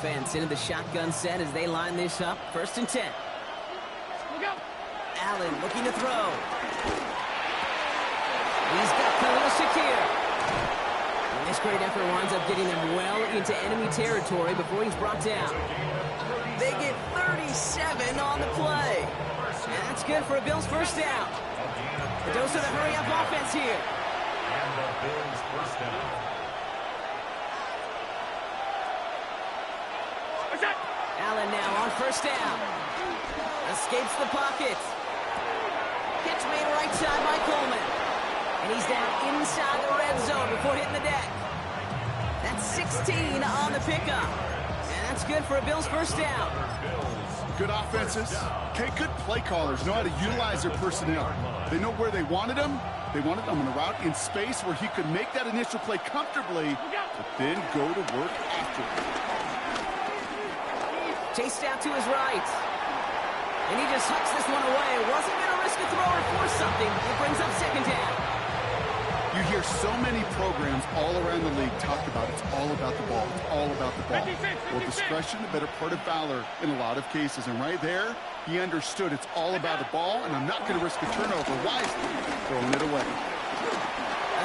defense into the shotgun set as they line this up. 1st and 10. Allen looking to throw. He's got Khalil Shakir. And this great effort winds up getting them well into enemy territory before he's brought down. They get 37 on the play. And that's good for a Bills 1st down. The dose of the hurry-up offense here. And the Bills 1st down. Allen now on 1st down. Escapes the pocket. Catch made right side by Coleman. And he's down inside the red zone before hitting the deck. That's 16 on the pickup. And that's good for a Bills 1st down. Good offenses. Okay, good play callers know how to utilize their personnel. They know where they wanted him. They wanted him on a route in space where he could make that initial play comfortably, but then go to work after it. Chased out to his right. And he just hucks this one away. Wasn't going to risk a throw or force something. It brings up 2nd down. You hear so many programs all around the league talk about it's all about the ball. It's all about the ball. Well, discretion, the better part of valor in a lot of cases. And right there, he understood it's all about the ball, and I'm not going to risk a turnover wisely, throwing it away.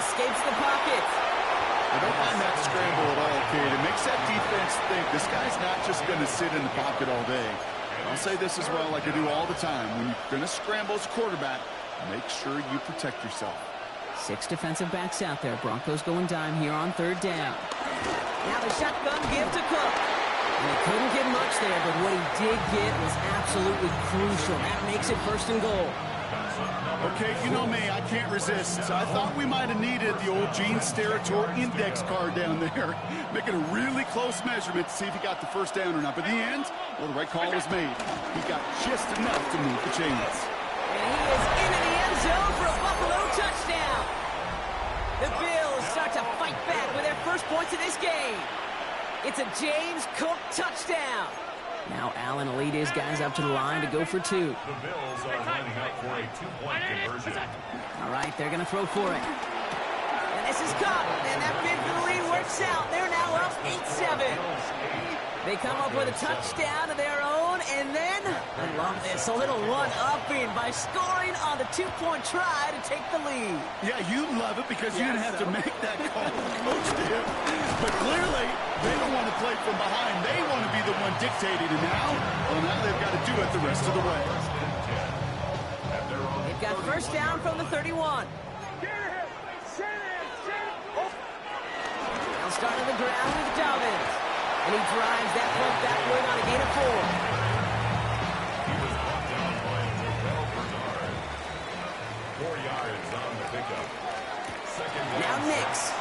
Escapes the pocket. I don't mind that scramble at all, Kate. It makes that defense think this guy's not just going to sit in the pocket all day. I'll say this as well, like I do all the time. When you're going to scramble as a quarterback, make sure you protect yourself. 6 defensive backs out there. Broncos going dime here on 3rd down. Now the shotgun give to Cook. And he couldn't get much there, but what he did get was absolutely crucial. That makes it 1st and goal. Okay, you know me, I can't resist. I thought we might have needed the old Gene Steratore index card down there, making a really close measurement to see if he got the 1st down or not. But in the end, well, the right call was made. He got just enough to move the chains. And he is into the end zone for a Buffalo touchdown. The Bills start to fight back with their 1st points of this game. It's a James Cook touchdown. Now Allen will lead his guys up to the line to go for 2. The Bills are lining up for a 2-point conversion. All right, they're going to throw for it. And this is caught. And that bid for the lead works out. They're now up 8-7. They come up with a touchdown of their own, and then, I love this, a little one-upping by scoring on the 2-point try to take the lead. Yeah, you love it because you didn't have to make that call. Coach did. But clearly, they don't want to play from behind. They want to be the one dictating. And now they've got to do it the rest of the way. They've got 1st down from the 31. They'll start on the ground with Dobbins. And he drives that punt backward on a gain of 4. He was brought down by Terrell Bernard. 4 yards on the pickup. 2nd down. Now Nix.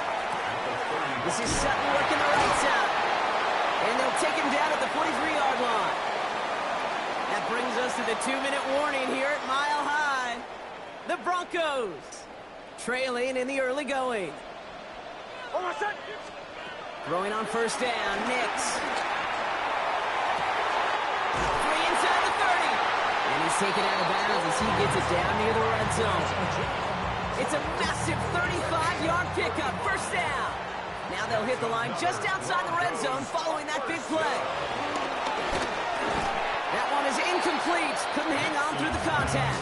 This is Sutton working the right side. And they'll take him down at the 43-yard line. That brings us to the 2-minute warning here at Mile High. The Broncos trailing in the early going. Throwing on 1st down, Nix. 3 inside the 30. And he's taken out of bounds as he gets it down near the red zone. It's a massive 35-yard pickup, 1st down. Now they'll hit the line just outside the red zone following that big play. That one is incomplete. Couldn't hang on through the contact.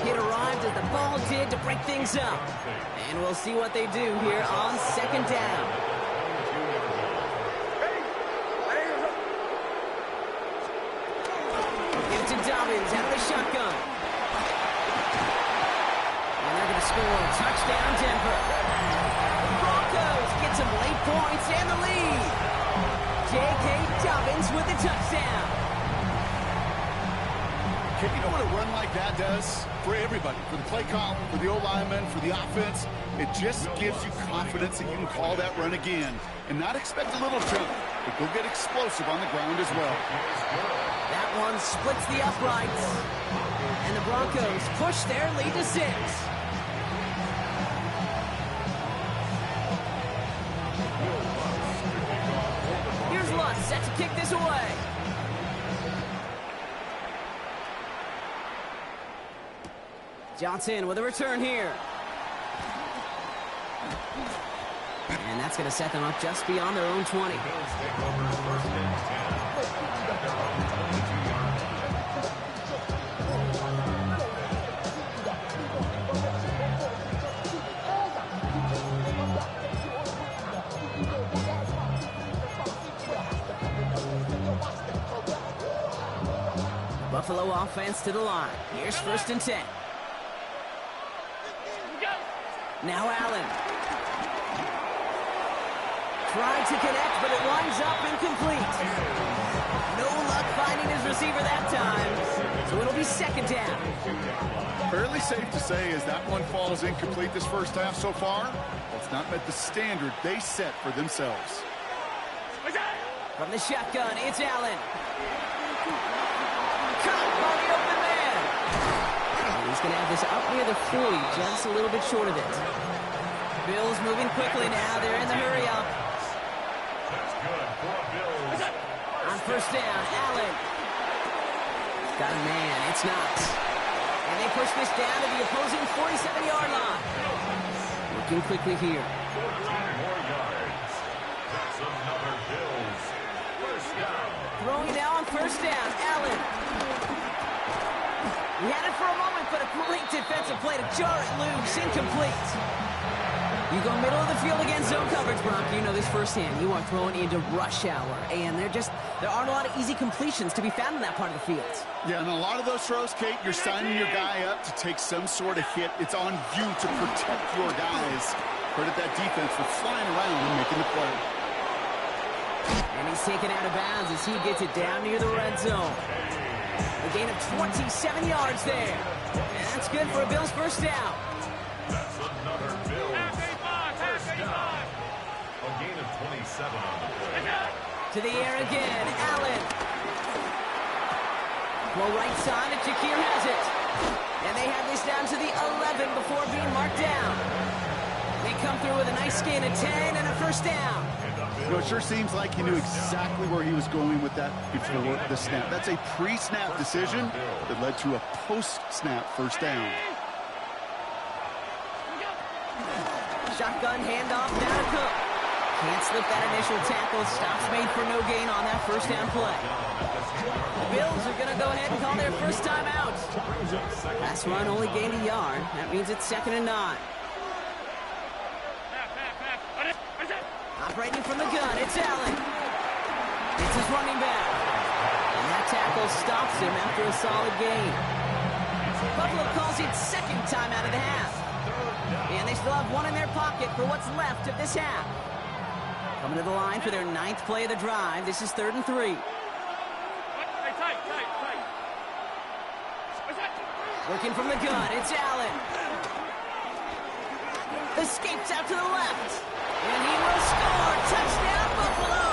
It arrived as the ball did to break things up. And we'll see what they do here on 2nd down. Give to Dobbins out of the shotgun. And they're going to score. Touchdown, Denver. The Broncos get some late points and the lead. J.K. Dobbins with the touchdown. Okay, you know what a run like that does for everybody, for the play call, for the O-lineman, for the offense? It just gives you confidence that you can call that run again and not expect a little jump, but go get explosive on the ground as well. That one splits the uprights, and the Broncos push their lead to 6. Here's Lutz set to kick this away. Johnson with a return here. And that's going to set them up just beyond their own 20. Bills take over first and 10 at their own 22-yard line. Buffalo offense to the line. Here's first and 10. Now Allen. Tried to connect, but it winds up incomplete. No luck finding his receiver that time, so it'll be second down. Fairly safe to say as that one falls incomplete this first half so far, well, it's not met the standard they set for themselves. From the shotgun, it's Allen. Caught by the open man. He's going to have this up near the 40, just a little bit short of it. Bills moving quickly now. They're in the hurry up. That's good for Bills. On first down, Allen. Got a man. It's not. And they push this down to the opposing 47-yard line. Looking quickly here. 14 more yards. That's another Bills. First down. Throwing now on first down, Allen. He had it for a moment, but a great defensive play to jar it loose. Incomplete. You go middle of the field against zone coverage, Brock. You know this firsthand. You are throwing into rush hour, and there aren't a lot of easy completions to be found in that part of the field. Yeah, and a lot of those throws, Kate, you're signing your guy up to take some sort of hit. It's on you to protect your guys. Credit that defense for flying around and making the play. And he's taken out of bounds as he gets it down near the red zone. A gain of 27 yards there. And that's good for a Bills first down. That's another Bills. First down. A gain of 27 on the play. To the air again, Allen. Well, right side, and Shakir has it. And they have this down to the 11 before being marked down. They come through with a nice gain of 10 and a first down. You know, it sure seems like he knew exactly where he was going with that before the snap. That's a pre-snap decision that led to a post-snap first down. Shotgun handoff now to Cook. Can't slip that initial tackle. Stops made for no gain on that first down play. The Bills are going to go ahead and call their first time out. Last run only gained a yard. That means it's 2nd and 9. Operating from the gun, it's Allen. It's his running back. And that tackle stops him after a solid gain. Buffalo calls it second time out of the half. And they still have one in their pocket for what's left of this half. Coming to the line for their 9th play of the drive. This is 3rd and 3. Working from the gun, it's Allen. Escapes out to the left. And he will score. Touchdown, Buffalo.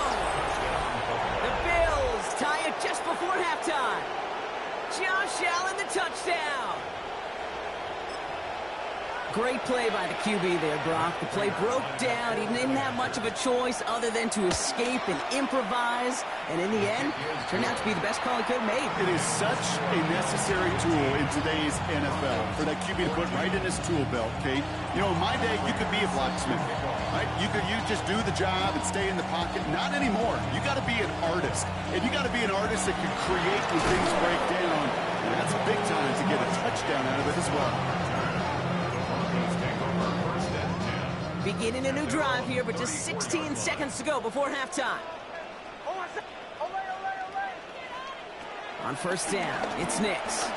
The Bills tie it just before halftime. Josh Allen, the touchdown. Great play by the QB there, Brock. The play broke down. He didn't have much of a choice other than to escape and improvise. And in the end, turned out to be the best call he could have made. It is such a necessary tool in today's NFL for that QB to put right in his tool belt, Kate. You know, in my day, you could be a blacksmith, right? You just do the job and stay in the pocket. Not anymore. You got to be an artist. And you got to be an artist that can create when things break down. And that's big time to get a touchdown out of it as well. Beginning a new drive here, but just 16 seconds to go before halftime. On first down, it's Nix.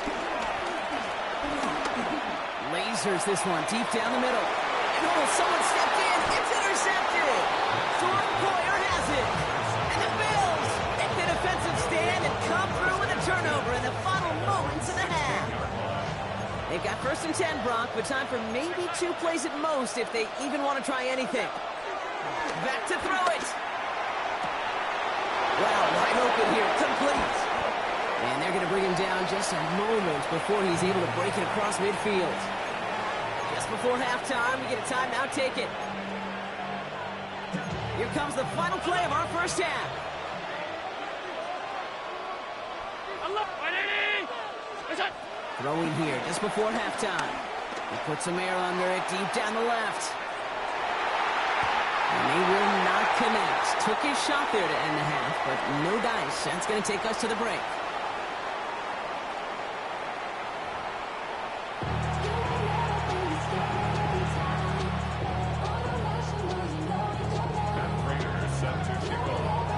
Lasers this one deep down the middle. And oh, someone stepped in. It's intercepted. Jordan Poyer has it. And the Bills make the defensive stand and come through with a turnover in the final moments of the half. They've got 1st and 10, Brock, but time for maybe 2 plays at most if they even want to try anything. Back to throw it. Wow, wide open here, complete. And they're going to bring him down just a moment before he's able to break it across midfield. Just before halftime, we get a timeout taken. Here comes the final play of our first half. Throwing here just before halftime. He puts some air under it deep down the left. And they will not connect. Took his shot there to end the half, but no dice. That's going to take us to the break.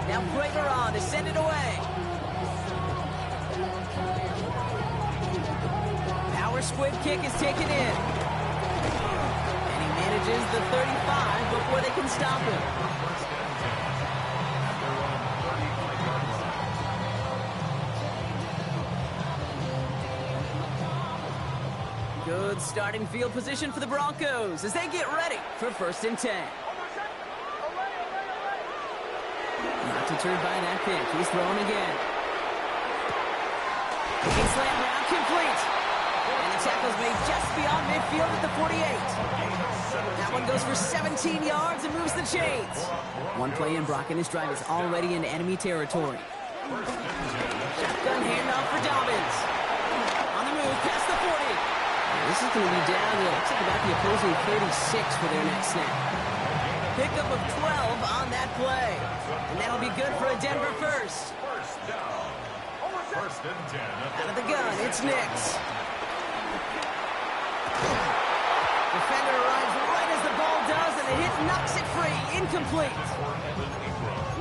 Now Prater on to send it away. Power squib kick is taken in. And he manages the 35 before they can stop him. Good starting field position for the Broncos as they get ready for 1st and 10. Not deterred by that pick. He's throwing again. He slam round complete. And the tackle's made just beyond midfield at the 48. That one goes for 17 yards and moves the chains. One play in, Brock and his drive is already in enemy territory. Shotgun handoff for Dobbins. On the move, past the 40. This is going to be down to, looks like about the opposing 36 for their next snap. Pickup of 12 on that play. And that'll be good for a Denver first. First down. 1st and 10. Out of the gun, it's Nix. Defender arrives right as the ball does, and the hit knocks it free. Incomplete.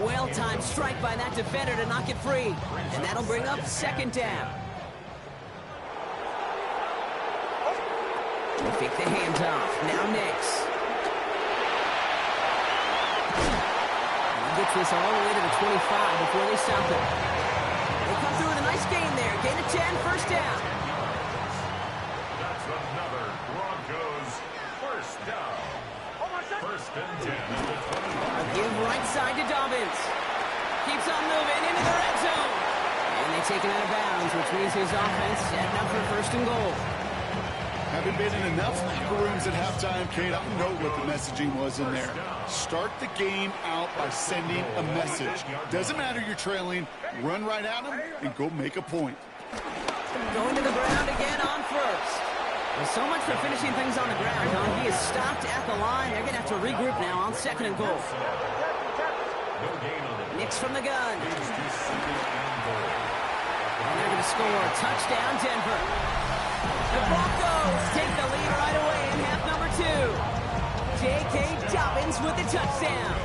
Well-timed strike by that defender to knock it free. And that'll bring up 2nd down. They fake the handoff. Now Nix. Gets this all the way to the 25 before they stop it. They come through with a nice gain there. Gain of 10, 1st down. That's another Broncos 1st down. 1st and 10 at the 25. A give right side to Dobbins. Keeps on moving into the red zone. And they take him out of bounds, which means his offense setting up for 1st and goal. Having been in enough locker rooms at halftime, Kate, I know what the messaging was in there. Start the game out by sending a message. Doesn't matter you're trailing, run right at them and go make a point. Going to the ground again on 1st. Well, so much for finishing things on the ground, huh? He is stopped at the line. They're going to have to regroup now on 2nd and goal. Nix from the gun. And they're going to score. Touchdown, Denver. The Broncos take the lead right away in half number 2. J.K. Dobbins with the touchdown.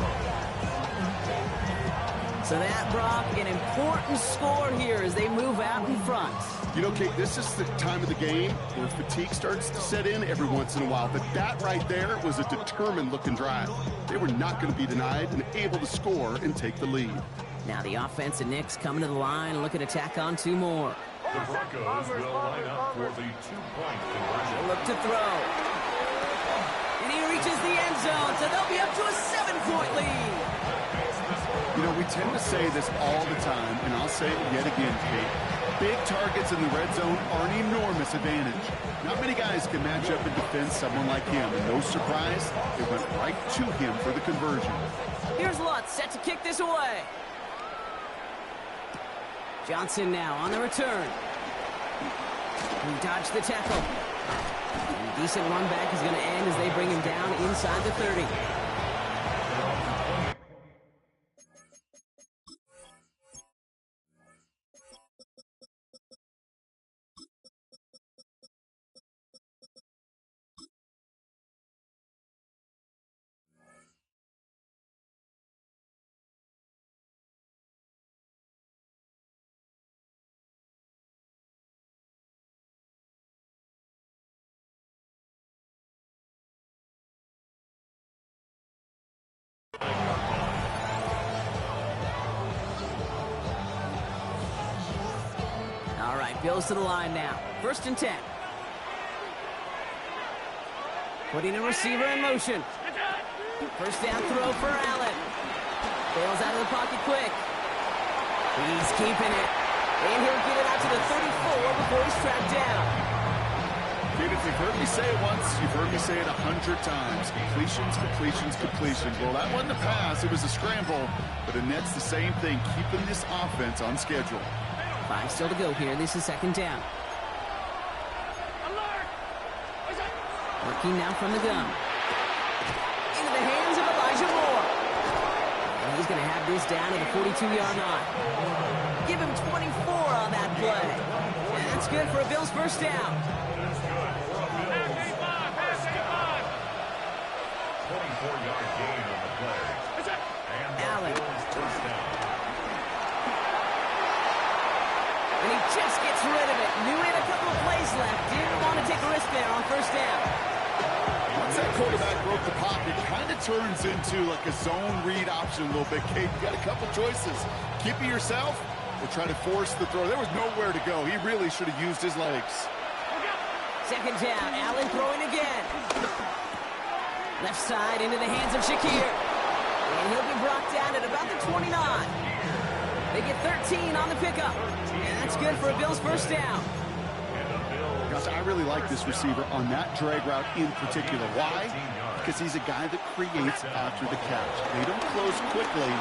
So that, Brock, an important score here as they move out in front. You know, Kate, this is the time of the game where fatigue starts to set in every once in a while. But that right there was a determined-looking drive. They were not going to be denied and able to score and take the lead. Now the offense and Knicks coming to the line, looking to tack on 2 more. The Broncos will line up for the 2-point conversion. Look to throw. And he reaches the end zone, so they'll be up to a 7-point lead. You know, we tend to say this all the time, and I'll say it yet again, Kate. Big targets in the red zone are an enormous advantage. Not many guys can match up and defend someone like him, and no surprise, they went right to him for the conversion. Here's Lutz set to kick this away. Johnson now on the return. He dodged the tackle. And a decent run back is going to end as they bring him down inside the 30. All right, Bills to the line now. 1st and 10. Putting a receiver in motion. 1st down throw for Allen. Bails out of the pocket quick. He's keeping it. And he'll get it out to the 34 before he's tracked down. Kate, if you've heard me say it once, you've heard me say it 100 times. Completions, completions, completions. Well, that wasn't a pass. It was a scramble. But Annette's the same thing, keeping this offense on schedule. 5 still to go here. This is 2nd down. Working now from the gun. Into the hands of Elijah Moore. this down to the 42-yard line. Give him 24 on that play. And that's good for a Bills first down. That's good for a Bills. 24-yard gain on the play. And Allen. Bills first down. And he just gets rid of it. Knew he had a couple of plays left. Didn't want to take a risk there on first down. Once that quarterback broke the pocket, kind of turns into like a zone read option a little bit, Kate. You got a couple choices. Keep it yourself or try to force the throw. There was nowhere to go. He really should have used his legs. Second down. Allen throwing again. Left side into the hands of Shakir. And he'll be brought down at about the 29. They get 13 on the pickup. And that's good for a Bills first down. Gosh, I really like this receiver on that drag route in particular. Why? Because he's a guy that creates after the catch. They don't close quickly.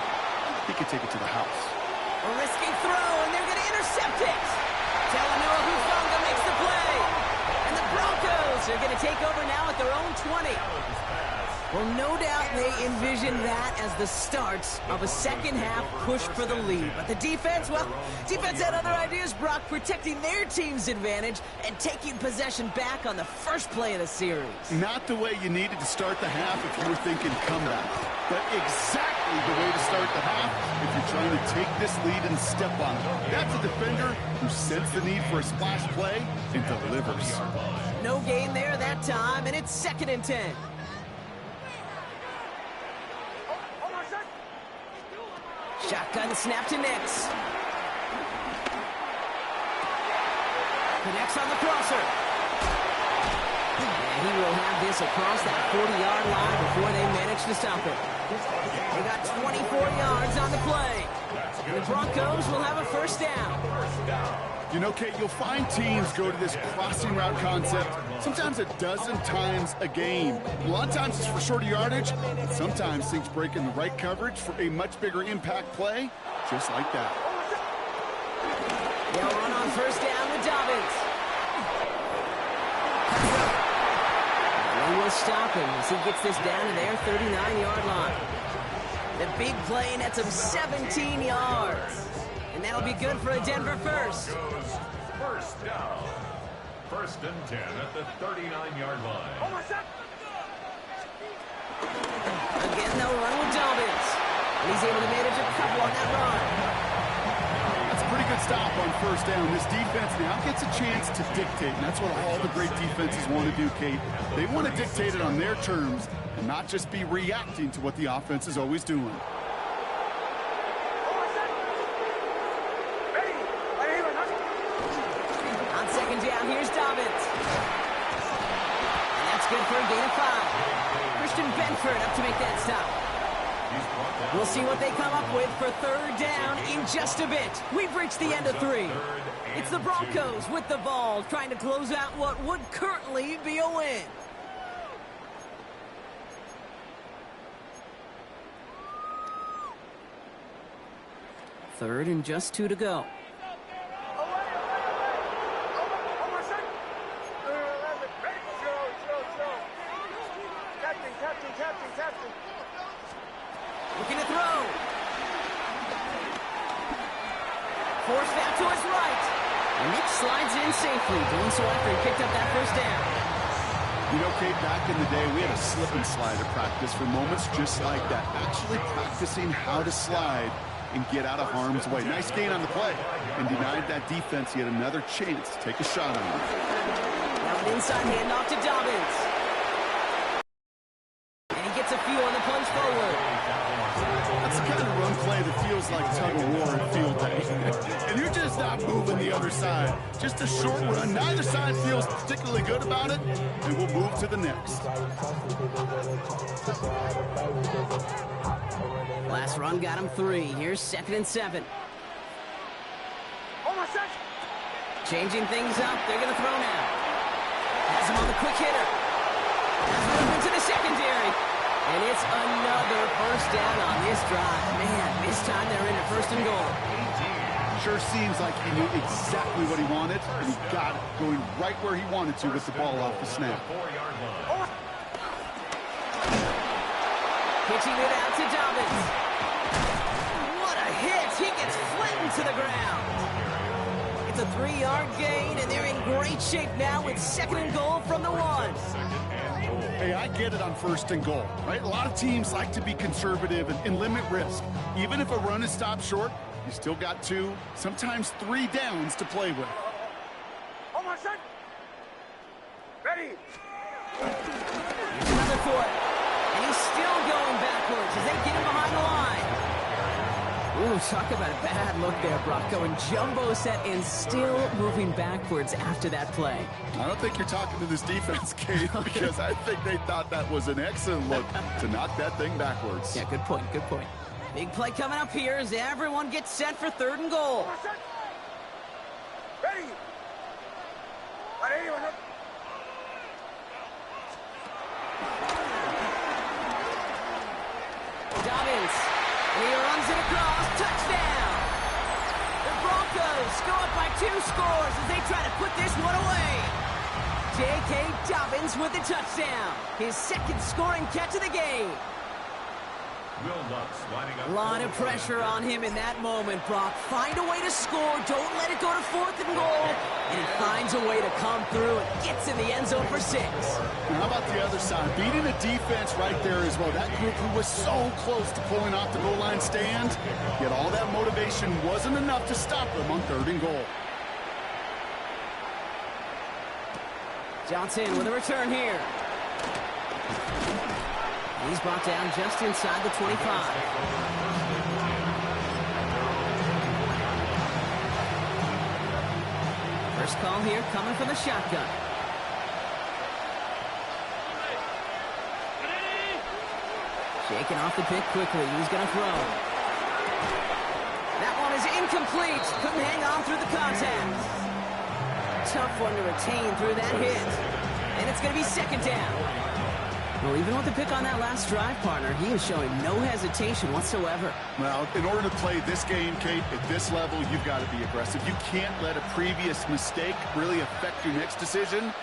He could take it to the house. A risky throw, and they're going to intercept it. Talanoa Hufanga makes the play. And the Broncos are going to take over now at their own 20. Well, no doubt they envisioned that as the start of a second-half push for the lead. But the defense, well, defense had other ideas, Brock, protecting their team's advantage and taking possession back on the first play of the series. Not the way you needed to start the half if you were thinking comeback, but exactly the way to start the half if you're trying to take this lead and step on it. That's a defender who senses the need for a splash play and delivers. No gain there that time, and it's 2nd and 10. Shotgun snap to Nix. Connects on the crosser. And he will have this across that 40-yard line before they manage to stop it. They got 24 yards on the play. And the Broncos will have a first down. You know, Kate, you'll find teams go to this crossing route concept sometimes a dozen times a game. A lot of times it's for shorter yardage, and sometimes things break in the right coverage for a much bigger impact play, just like that. They'll run on first down with Dobbins. They will stop him as he gets this down to their 39-yard line. The big play nets him 17 yards. And that'll be good for a Denver first. First down. 1st and 10 at the 39-yard line. Again, they'll run with Dobbins. And he's able to manage a couple on that run. That's a pretty good stop on first down. This defense now gets a chance to dictate, and that's what all the great defenses want to do, Kate. They want to dictate it on their terms and not just be reacting to what the offense is always doing. Down, here's Dobbins. And that's good for a gain of 5. Christian Benford up to make that stop. We'll see what they come up with for 3rd down in just a bit. We've reached the end of 3. It's the Broncos with the ball, trying to close out what would currently be a win. Third and just 2 to go. Looking to throw. Forced out to his right. And Nick slides in safely, doing so after he picked up that first down. You know, Kate, back in the day, we had a slip and slide at practice for moments just like that. Actually practicing how to slide and get out of harm's way. Nice gain on the play. And denied that defense yet another chance to take a shot on him. Now an inside handoff to Dobbins. And he gets a few on the plunge forward. That's the kind of run play that feels like tug-of-war in field day. And you're just not moving the other side. Just a short run. Neither side feels particularly good about it, and we'll move to the next. Last run got him 3. Here's 2nd and 7. Changing things up. They're going to throw now. Has him on the quick hitter. Has movement to the secondary. And it's another first down on this drive. Man, this time they're into 1st and goal. Sure seems like he knew exactly what he wanted, and he got it, going right where he wanted to with the ball off the snap. Pitching it out to Dobbins. gets flattened to the ground. It's a 3-yard gain, and they're in great shape now with 2nd and goal from the 1. Hey, I get it on 1st and goal, right? A lot of teams like to be conservative and limit risk. Even if a run is stopped short, you still got 2, sometimes 3 downs to play with. Hold on, son. Ready. Here's another for it. And he's still going backwards as they get him behind the line. Ooh, talk about a bad look there, Brock. Going jumbo set and still moving backwards after that play. I don't think you're talking to this defense, Kate, because I think they thought that was an excellent look to knock that thing backwards. Yeah, good point, good point. Big play coming up here as everyone gets set for 3rd and goal. Ready. Dobbins, and he runs it across, touchdown! The Broncos go up by 2 scores as they try to put this one away. J.K. Dobbins with the touchdown, his 2nd scoring catch of the game. Will Lutz lining up. A lot of pressure on him in that moment, Brock. Find a way to score. Don't let it go to 4th and goal. And he finds a way to come through and gets in the end zone for 6. And how about the other side? Beating the defense right there as well. That group who was so close to pulling off the goal line stand, yet all that motivation wasn't enough to stop them on 3rd and goal. Johnson with a return here. He's brought down just inside the 25. First call here coming from the shotgun. Shaking off the pick quickly. He's going to throw. That one is incomplete. Couldn't hang on through the contact. Tough one to retain through that hit. And it's going to be 2nd down. Well, even with the pick on that last drive, partner, he is showing no hesitation whatsoever. Well, in order to play this game, Kate, at this level, you've got to be aggressive. You can't let a previous mistake really affect your next decision.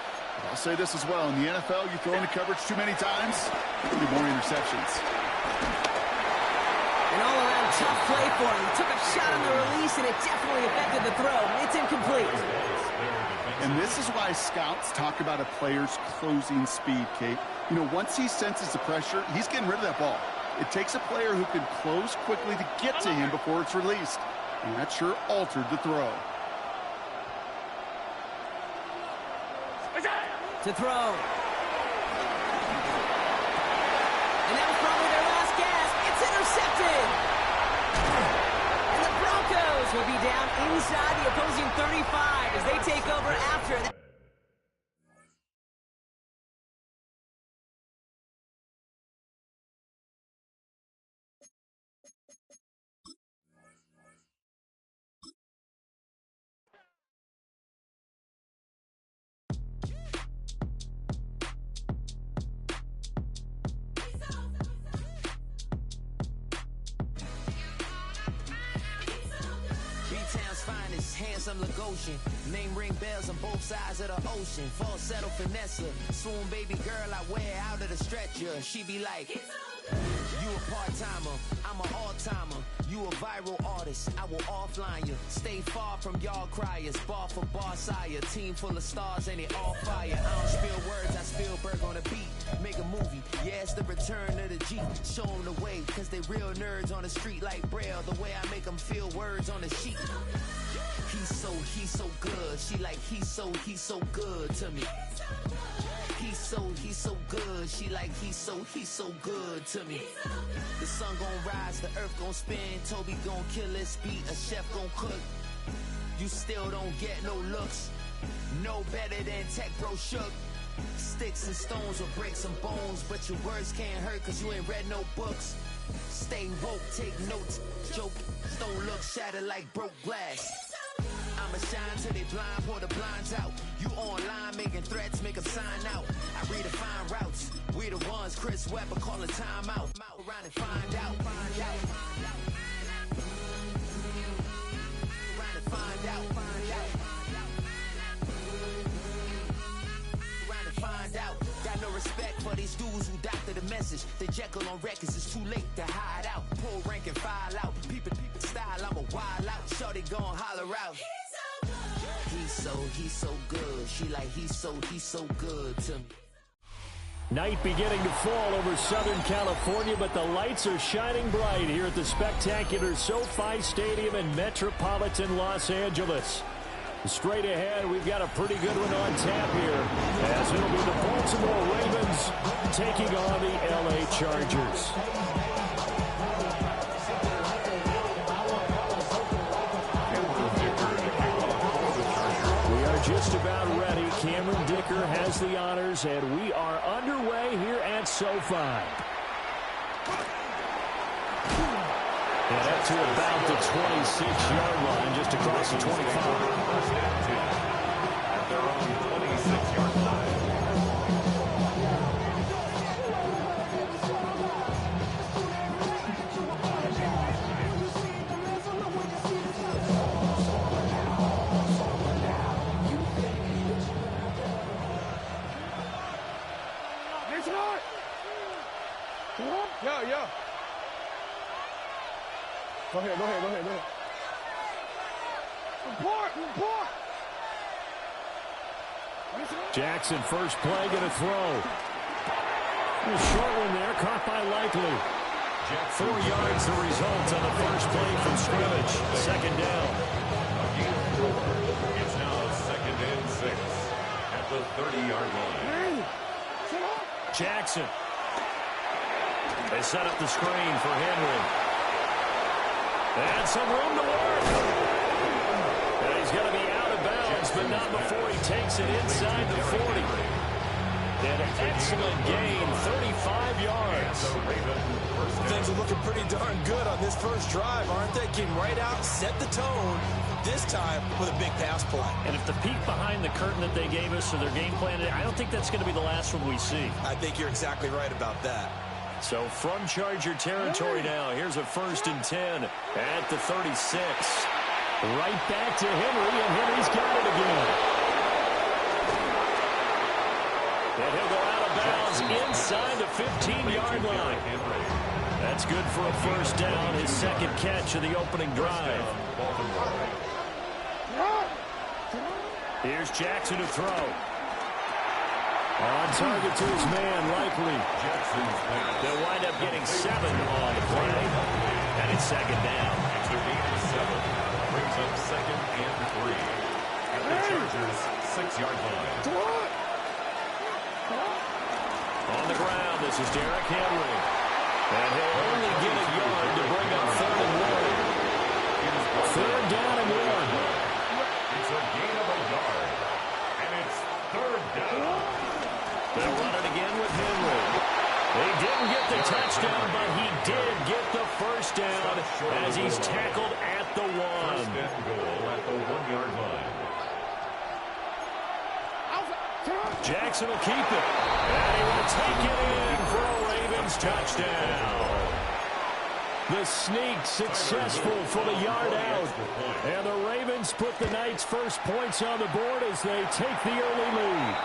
I'll say this as well. In the NFL, you throw into coverage too many times, you get more interceptions. An all-around tough play for him. He took a shot on the release, and it definitely affected the throw. It's incomplete. And this is why scouts talk about a player's closing speed, Kate. You know, once he senses the pressure, he's getting rid of that ball. It takes a player who can close quickly to get to him before it's released. And that sure altered the throw. To throw. And that was probably their last gasp. It's intercepted. And the Broncos will be down inside the opposing 35 as they take over after that. Handsome Lagosian, name ring bells on both sides of the ocean. Falsetto finesse, swoon baby girl I wear out of the stretcher. She be like, you a part-timer, I'm an all-timer. You a viral artist, I will offline you. Stay far from y'all criers, bar for bar sire. Team full of stars and it all fire. I don't spill words, I Spielberg on the beat. Make a movie, yeah, it's the return of the G. Show them the way, cause they real nerds on the street like Braille. The way I make them feel words on the sheet. He's so good. She like, he's so good to me. He's so good. She like, he's so good to me. The sun gon' rise, the earth gon' spin. Toby gon' kill this beat, a chef gon' cook. You still don't get no looks. No better than Tech Bro Shook. Sticks and stones will break some bones, but your words can't hurt cause you ain't read no books. Stay woke, take notes, joke. Don't look shattered like broke glass. I'ma shine till they blind, pour the blinds out. You online making threats, make them sign out. I redefine routes. We the ones Chris Webber calling time out. Around and find out. Around and find out. Around and find out. Got no respect for these dudes who doctor the message. The Jekyll on records, it's too late to hide out. Pull rank and file out. People style, I'm a Wild out, shorty gon' holler out. He's so good. She like he's so good to me. Night beginning to fall over Southern California, but the lights are shining bright here at the spectacular SoFi Stadium in metropolitan Los Angeles. Straight ahead, we've got a pretty good one on tap here, as it'll be the Baltimore Ravens taking on the LA Chargers. We are just about ready. Cameron Dicker has the honors, and we are underway here at SoFi. And up to about the 26-yard line, just across the 25. First and 10 at their own 26-yard line. Yeah. Go ahead. Report. Jackson, first play, going to throw. A short one there, caught by Likely. 4 yards the result on the first play from scrimmage. Second down. It's now 2nd and 6 at the 30-yard line. Jackson. They set up the screen for Henry. And some room to work. And he's going to be out of bounds, but not before he takes it inside the 40. And an excellent gain, 35 yards. Things are looking pretty darn good on this first drive, aren't they? Came right out, set the tone, this time with a big pass play. And if the peek behind the curtain that they gave us or their game plan, I don't think that's going to be the last one we see. I think you're exactly right about that. So from Charger territory now, here's a 1st and 10 at the 36. Right back to Henry, and Henry's got it again. And he'll go out of bounds inside the 15-yard line. That's good for a first down, his second catch of the opening drive. Here's Jackson to throw. On target to his man, Likely. They'll wind up getting 7 on the play. And it's second down. It's their 7. Brings up 2nd and 3 at the Chargers' 6-yard line. On the ground, this is Derrick Henry. And he'll only get a yard to bring up 3rd and 1. 3rd down and 1. It's a gain of a yard. And it's 3rd down. They'll run it again with Henry. He didn't get the touchdown, but he did get the first down as he's tackled at the 1. First and goal at the 1-yard line. Jackson will keep it. And he will take it in for a Ravens touchdown. The sneak successful for the yard out. And the Ravens put the Knights' first points on the board as they take the early lead.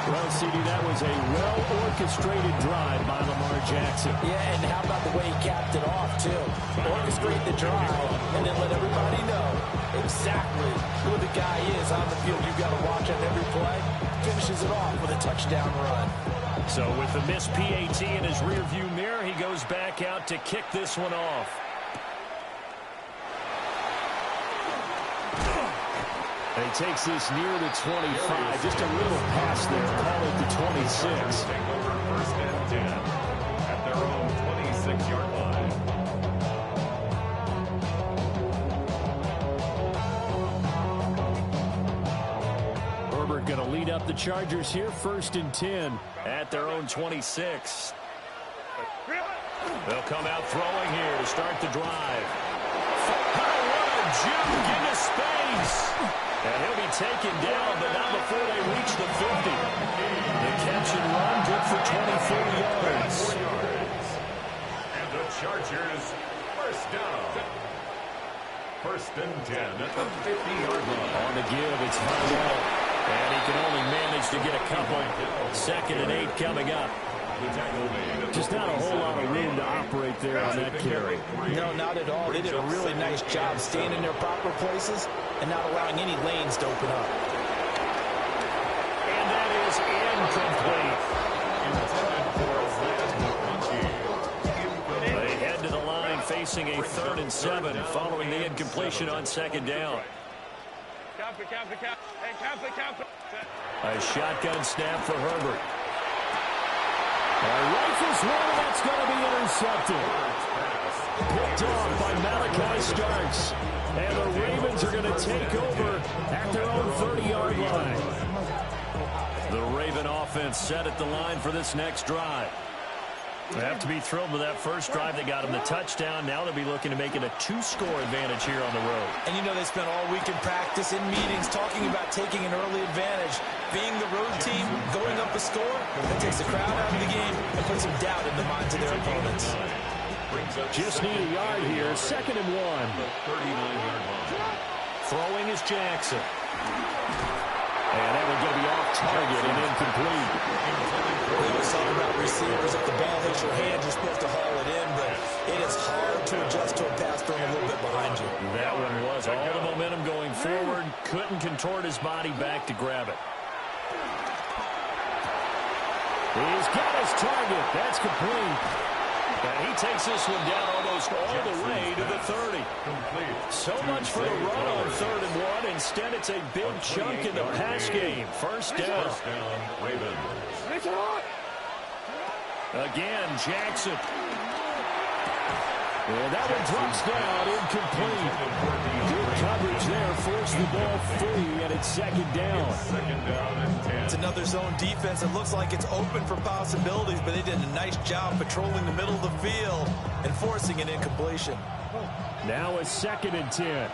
Well, CD, that was a well-orchestrated drive by Lamar Jackson. Yeah, and how about the way he capped it off, too? Orchestrate the drive and then let everybody know exactly who the guy is on the field. You've got to watch on every play. Finishes it off with a touchdown run. So with the missed PAT in his rearview mirror, he goes back out to kick this one off. And he takes this near the 25. Just a little pass there. Call it the 26. Take over 1st and 10 at their own 26-yard line. Herbert going to lead up the Chargers here. 1st and 10 at their own 26. They'll come out throwing here to start the drive. What a juke into space. And he'll be taken down, but not before they reach the 50. The catch and run, good for 24 yards. 4 yards. And the Chargers, first down. 1st and 10 at the 50-yard line. On the give, it's Hardell. And he can only manage to get a couple. 2nd and 8 coming up. Just not a whole lot of room to operate there on that carry. No, not at all. They did a really nice job staying in their proper places and not allowing any lanes to open up. And that is incomplete. They head to the line facing a 3rd and 7 following the incompletion on 2nd down. A shotgun snap for Herbert. Rifles one, and that's going to be intercepted. Picked off by Malachi Starks. And the Ravens are going to take over at their own 30-yard line. The Raven offense set at the line for this next drive. They have to be thrilled with that first drive. They got them the touchdown. Now they'll be looking to make it a 2-score advantage here on the road. And you know they spent all week in practice, in meetings, talking about taking an early advantage. Being the road team, going up a score, that takes the crowd out of the game and puts some doubt in the minds of their opponents. Just need a yard here. 2nd and 1. Throwing is Jackson. And that one going to be off target and incomplete. We always talk about receivers. If the ball hits your hand, you're supposed to haul it in, but it is hard to adjust to a pass thrown a little bit behind you. That one was all the momentum going forward. Couldn't contort his body back to grab it. He's got his target. That's complete. And he takes this one down almost all the way to the 30. So much for the run on 3rd and 1. Instead, it's a big chunk in the pass game. First down. Again, Jackson. And that one drops down, incomplete. Good coverage there, forced the ball free, and it's 2nd down. It's another zone defense. It looks like it's open for possibilities, but they did a nice job patrolling the middle of the field and forcing an incompletion. Now it's 2nd and 10.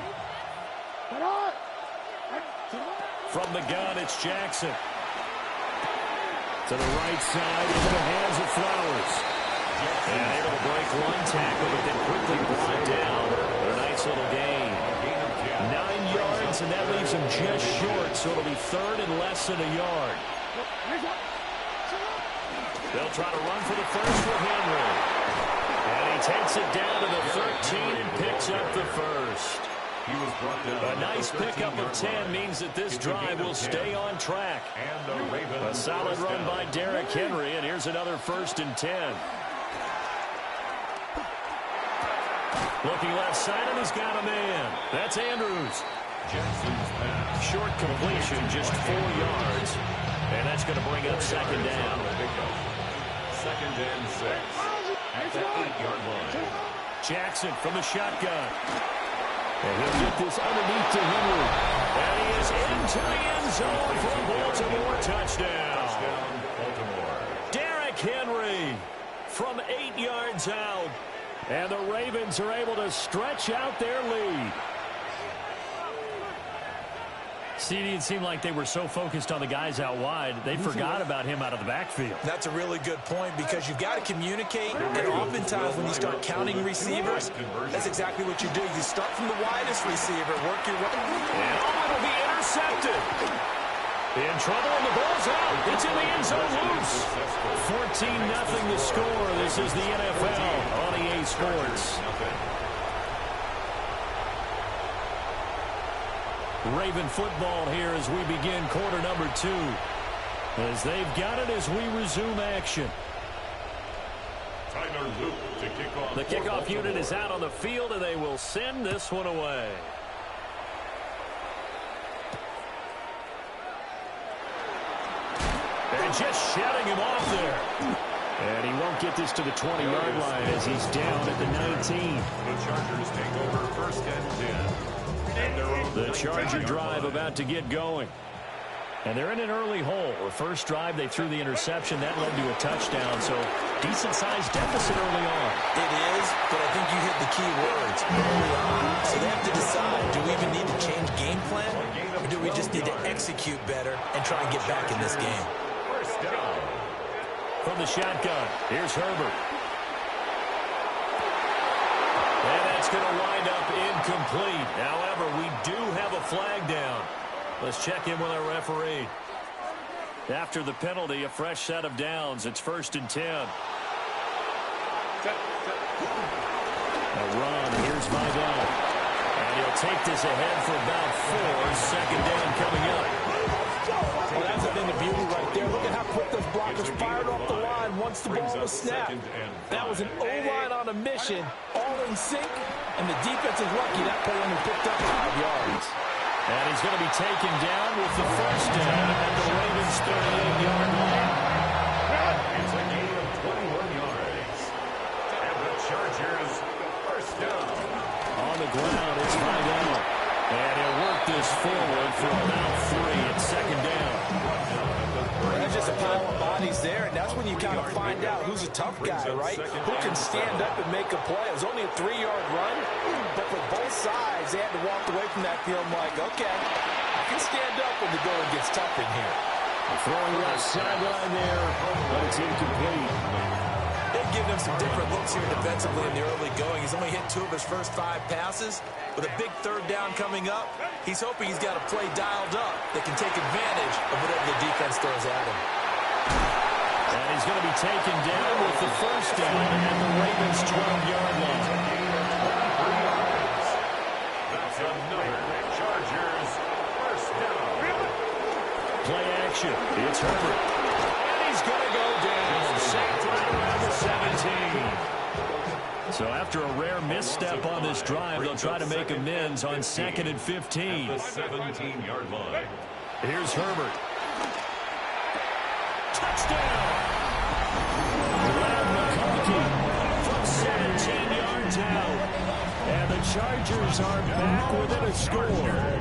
From the gun, it's Jackson. To the right side, into the hands of Flowers. And able to break one tackle, but then quickly brought down. A nice little gain. 9 yards, and that leaves him just short, so it'll be 3rd and less than a yard. They'll try to run for the first with Henry. And he takes it down to the 13 and picks up the first. A nice pickup of 10 means that this drive will stay on track. A solid run by Derrick Henry, and here's another 1st and 10. Looking left side, and he's got a man. That's Andrews. Short completion, just 4 yards. And that's going to bring up 2nd down. 2nd and 6 at the 8-yard line. Jackson from the shotgun. And he'll get this underneath to Henry. And he is into the end zone for a Baltimore touchdown. Baltimore. Derrick Henry from 8 yards out. And the Ravens are able to stretch out their lead. CD, it seemed like they were so focused on the guys out wide, they forgot about him out of the backfield. That's a really good point because you've got to communicate, and oftentimes when you start counting receivers, that's exactly what you do. You start from the widest receiver, work your way. And it'll be intercepted. In trouble, and the ball's out. It's in the end zone loose. 14-0 the score. This is the NFL on EA Sports. Raven football here as we begin quarter number 2. As they've got it as we resume action. Tyler Luke to kick off. The kickoff unit is out on the field, and they will send this one away. And just shutting him off there. And he won't get this to the 20-yard line as he's down at the 19. The Chargers take over 1st and 10. The Charger drive about to get going. And they're in an early hole. The first drive, they threw the interception. That led to a touchdown, so decent-sized deficit early on. It is, but I think you hit the key words early on. So they have to decide, do we even need to change game plan, or do we just need to execute better and try and get back in this game? First down. From the shotgun, here's Herbert. And that's going to wind up incomplete. However, we do have a flag down. Let's check in with our referee. After the penalty, a fresh set of downs. It's 1st and 10. A run. Here's Vidal. And he'll take this ahead for about 4. Second down coming up. Well, that's a thing of beauty right there. Look at how quick those blockers fired off the line once the ball was snapped. That was an O-line on a mission, all in sync, and the defense is lucky that play only picked up 5 yards. And he's going to be taken down with the first down at the Ravens' 38-yard line. It's a gain of 21 yards. And the Chargers first down. On the ground, it's Vidal. And he'll work this forward for about 3 at second down. There's just a pile of bodies there, and that's when you kind of find out who's a tough guy, right? Who can stand up and make a play. It was only a 3-yard run, but for both sides, they had to walk away from that field like, okay, I can stand up when the going gets tough in here. Throwing left sideline there, but it's incomplete. They've given him some different looks here defensively in the early going. He's only hit 2 of his first 5 passes. With a big 3rd down coming up, he's hoping he's got a play dialed up that can take advantage of whatever the defense throws at him. And he's going to be taken down with the first down at the Ravens' 12-yard line. That's another Chargers first down. Play action. It's Herbert. And he's going to go down. Sacked right around the 17. So after a rare misstep on this drive, they'll try to make amends on 2nd and 15. At the 17-yard line. Here's Herbert. Touchdown! Leonard McConkey from 17 yards out. And the Chargers are back within a score.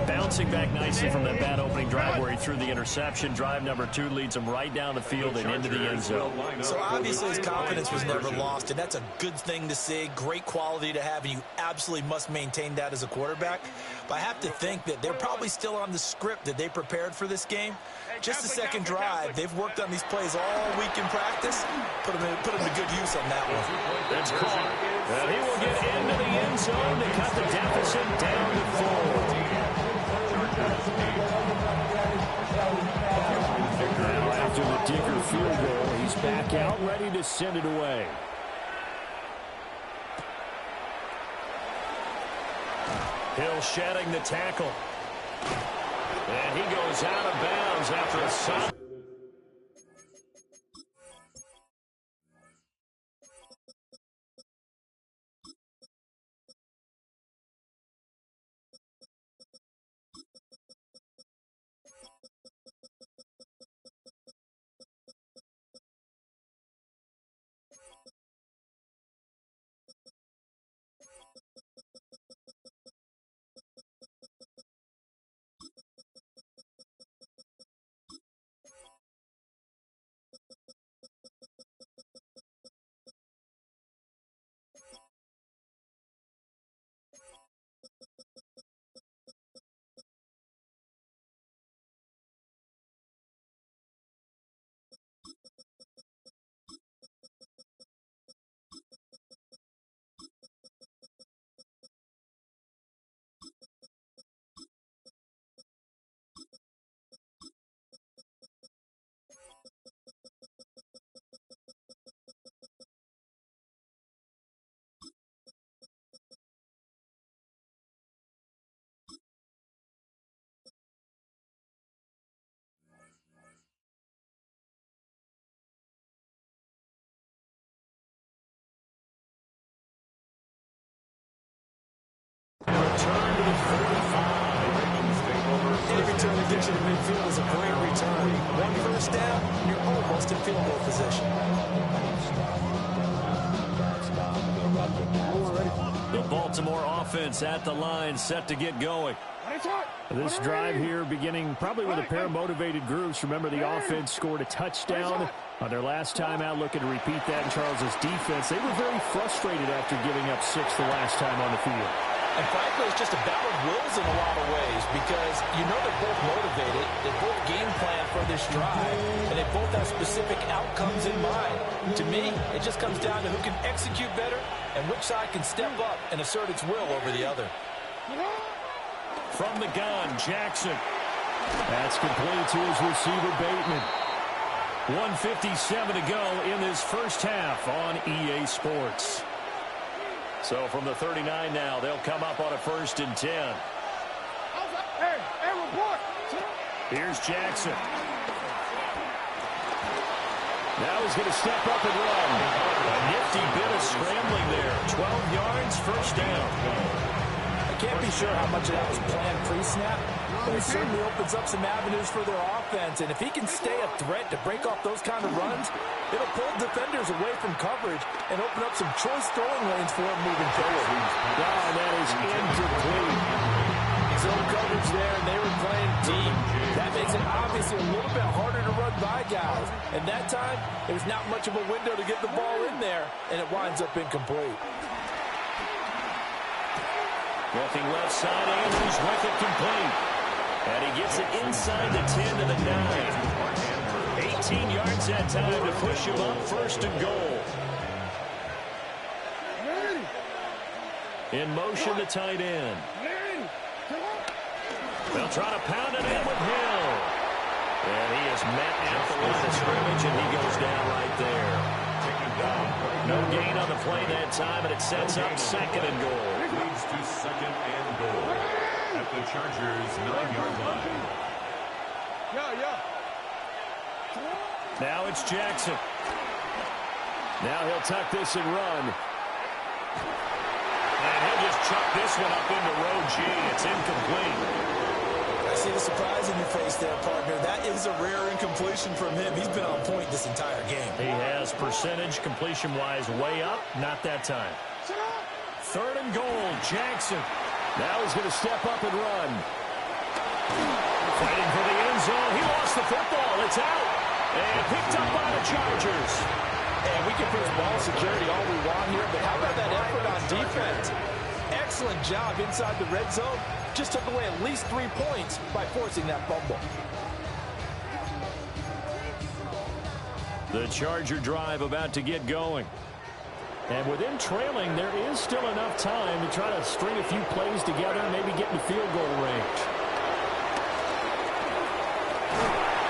Bouncing back nicely from that bad opening drive where he threw the interception. Drive number 2 leads him right down the field and into the end zone. So obviously his confidence was never lost, and that's a good thing to see. Great quality to have, and you absolutely must maintain that as a quarterback. But I have to think that they're probably still on the script that they prepared for this game. Just the second drive, they've worked on these plays all week in practice. Put them to good use on that one. That's caught. And he will get into the end zone to cut the deficit down to 4. Now after the Digger field goal, he's back out ready to send it away. Hill shedding the tackle. And he goes out of bounds after a stop. Return to the 45. Any return that gets you to midfield is a great return. 1 first down, you're almost in field goal position. The Baltimore offense at the line, set to get going. This drive here beginning probably with a pair of motivated groups. Remember, the offense scored a touchdown on their last time out, looking to repeat that in Charles's defense. They were very frustrated after giving up 6 the last time on the field. And frankly, it's just a battle of wills in a lot of ways because you know they're both motivated, they both game plan for this drive, and they both have specific outcomes in mind. To me, it just comes down to who can execute better and which side can step up and assert its will over the other. From the gun, Jackson. That's complete to his receiver, Bateman. 1:57 to go in this first half on EA Sports. So from the 39 now, they'll come up on a 1st and 10. Hey, report. Here's Jackson. Now he's going to step up and run. A nifty bit of scrambling there. 12 yards, first down. I can't be sure how much of that was planned pre-snap, but it certainly opens up some avenues for their offense. And if he can stay a threat to break off those kind of runs, it'll pull defenders away from coverage and open up some choice throwing lanes for him moving forward. And that is incomplete. Zone coverage there, and they were playing deep. That makes it obviously a little bit harder to run by guys. And that time, there was not much of a window to get the ball in there, and it winds up incomplete. Looking left side, Andrews with it complete. And he gets it inside the 10 to the 9. 18 yards that time to push him up, 1st and goal. In motion, the tight end. They'll try to pound it in with Hill. And he is met at the line of scrimmage, and he goes down right there. No gain on the play that time, and it sets up 2nd and goal. Leads to 2nd and goal at the Chargers' 9-yard line. Now it's Jackson. Now he'll tuck this and run. And he'll just chuck this one up into row G. It's incomplete. I see the surprise in your face there, partner. That is a rare incompletion from him. He's been on point this entire game. He has percentage completion-wise way up. Not that time. 3rd and goal, Jackson. Now he's going to step up and run. Fighting for the end zone. He lost the football. It's out. And picked up by the Chargers. And we can put ball security all we want here, but how about that effort on defense? Excellent job inside the red zone. Just took away at least 3 points by forcing that fumble. The Charger drive about to get going. And with him trailing, there is still enough time to try to string a few plays together and maybe get in the field goal range.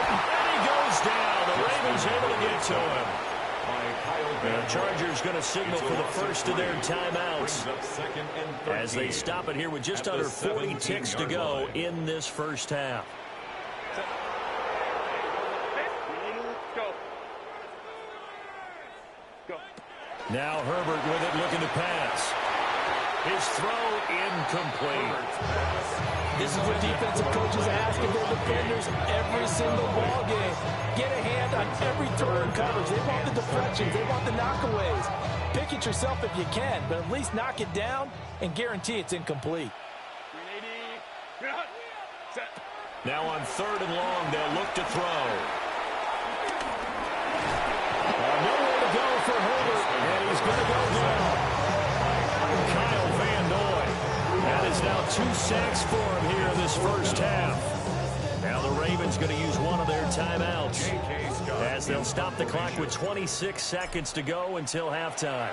And he goes down. The Ravens able to get to him. The Chargers going to signal for the first of their timeouts as they stop it here with just under 40 ticks to go in this first half. Now Herbert with it, looking to pass. His throw incomplete. This is what defensive coaches ask of their defenders every single ball game. Get a hand on every throw in coverage. They want the deflections. They want the knockaways. Pick it yourself if you can, but at least knock it down and guarantee it's incomplete. Now on 3rd and long, they'll look to throw. Nowhere to go for Herbert, and he's going to go down. Kyle Van Noy. That is now 2 sacks for him here in this first half. Now the Ravens going to use one of their timeouts as they'll stop the clock with 26 seconds to go until halftime.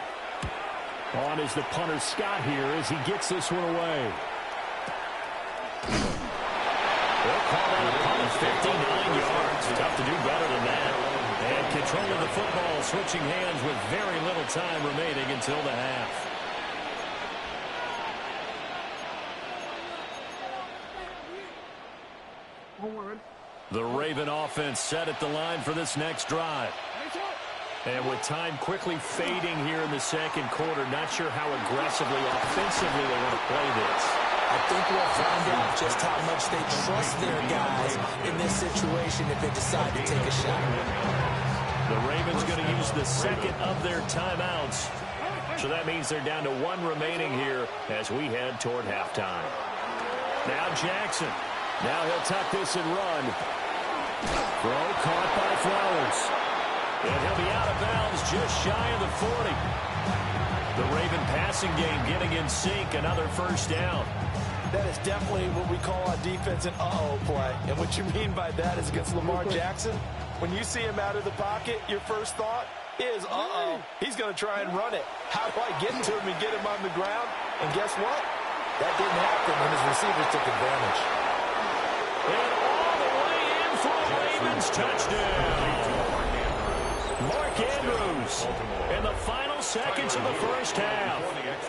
On is the punter Scott here as he gets this one away. They'll call that a punt of 59 yards. Tough to do better than that. And controlling the football, switching hands with very little time remaining until the half. The Raven offense set at the line for this next drive. And with time quickly fading here in the 2nd quarter, not sure how aggressively, offensively they want to play this. I think we'll find out just how much they trust their guys in this situation if they decide to take a shot. The Ravens going to use the 2nd of their timeouts. So that means they're down to 1 remaining here as we head toward halftime. Now Jackson. Now he'll tuck this and run. Throw caught by Flowers. And he'll be out of bounds just shy of the 40. The Raven passing game getting in sync. Another first down. That is definitely what we call on defense an uh-oh play. And what you mean by that is against Lamar Jackson, when you see him out of the pocket, your first thought is, uh-oh, he's going to try and run it. How do I get to him and get him on the ground? And guess what? That didn't happen, and his receivers took advantage. And off Ravens touchdown. Mark Andrews in the final seconds of the first half.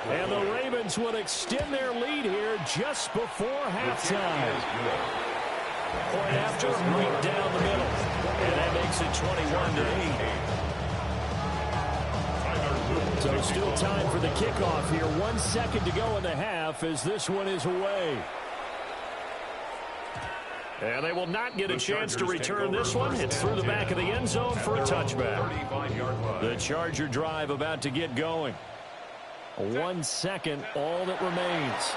And the Ravens would extend their lead here just before halftime. Point after, right down the middle. And that makes it 21-8. So still time for the kickoff here. 1 second to go in the half as this one is away. And they will not get a chance to return this one. It's through the back of the end zone for a touchback. The Charger drive about to get going. 1 second, all that remains.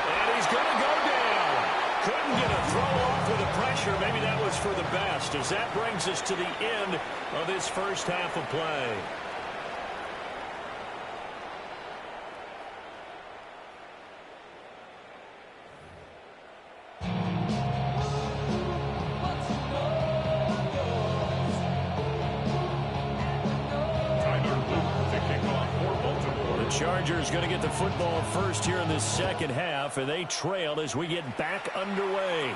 And he's going to go down. Couldn't get a throw off with the pressure. Maybe that was for the best, as that brings us to the end of this first half of play. Chargers going to get the football first here in this second half, and they trail as we get back underway.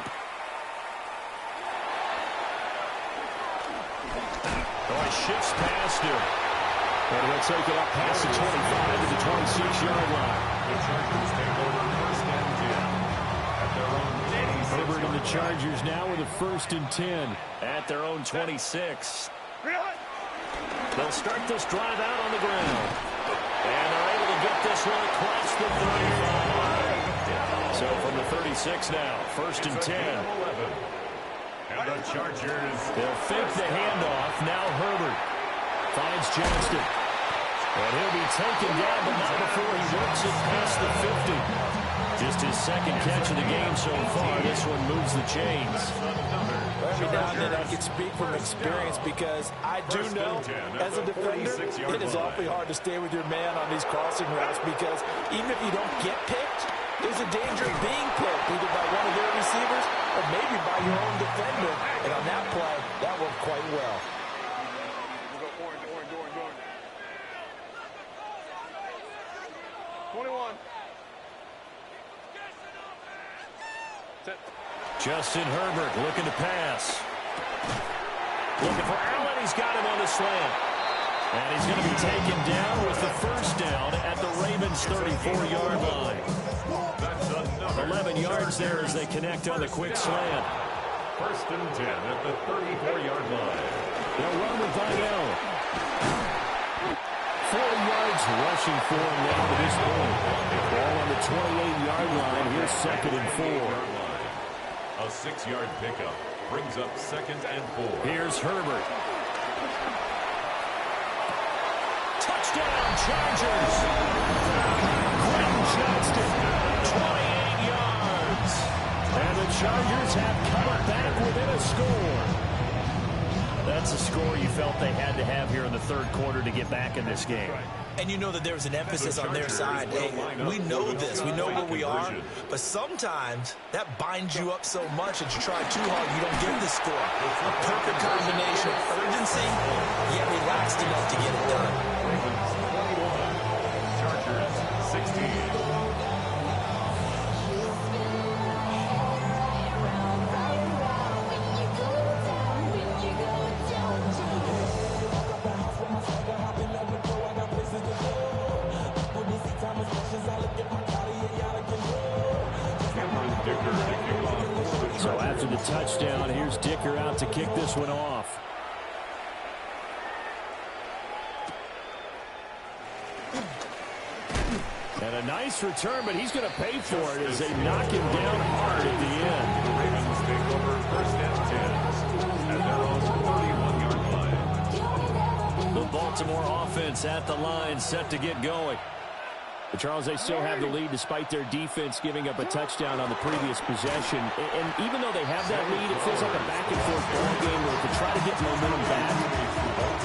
Oh, shifts past him. And they'll take it up past the 25 to the 26-yard line. The Chargers take over first and 10 at their own 26. Herbert and the Chargers now with a 1st and 10 at their own 26. They'll start this drive out on the ground. And they're able to get this one across the 35. So from the 36 now, 1st and 10. And the Chargers. They'll fake the handoff. Now Herbert finds Johnston. And he'll be taken down, but not before he works it past the 50. Just his second catch of the game so far. This one moves the chains. Every now and then I can speak from experience because I do know as a defender it is awfully hard to stay with your man on these crossing routes because even if you don't get picked, there's a danger of being picked either by one of their receivers or maybe by your own defender. And on that play, that worked quite well. 21. Justin Herbert looking to pass. Looking for Allen. He's got him on the slant. And he's going to be taken down with the first down at the Ravens' 34-yard line. 11 yards there as they connect on the quick slant. 1st and 10 at the 34-yard line. They'll run with Vidal. 4 yards rushing for him now to this point. Ball on the 28-yard line. Here's 2nd and 4. A 6-yard pickup brings up 2nd and 4. Here's Herbert. Touchdown, Chargers. Quentin Johnston, 28 yards. And the Chargers have come back within a score. That's a score you felt they had to have here in the third quarter to get back in this game. And you know that there's an emphasis on their side. Hey, we know this. We know where we are. But sometimes that binds you up so much that you try too hard, you don't get the score. A perfect combination of urgency, yet relaxed enough to get it done. Chargers 16. So after the touchdown, here's Dicker out to kick this one off. And a nice return, but he's going to pay for it as they knock him down hard at the end. The Ravens take over 1st and 10 at their own 31-yard line. The Baltimore offense at the line, set to get going. But Charles, they still have the lead despite their defense giving up a touchdown on the previous possession. And even though they have that lead, it feels like a back-and-forth ball game where to try to get momentum back.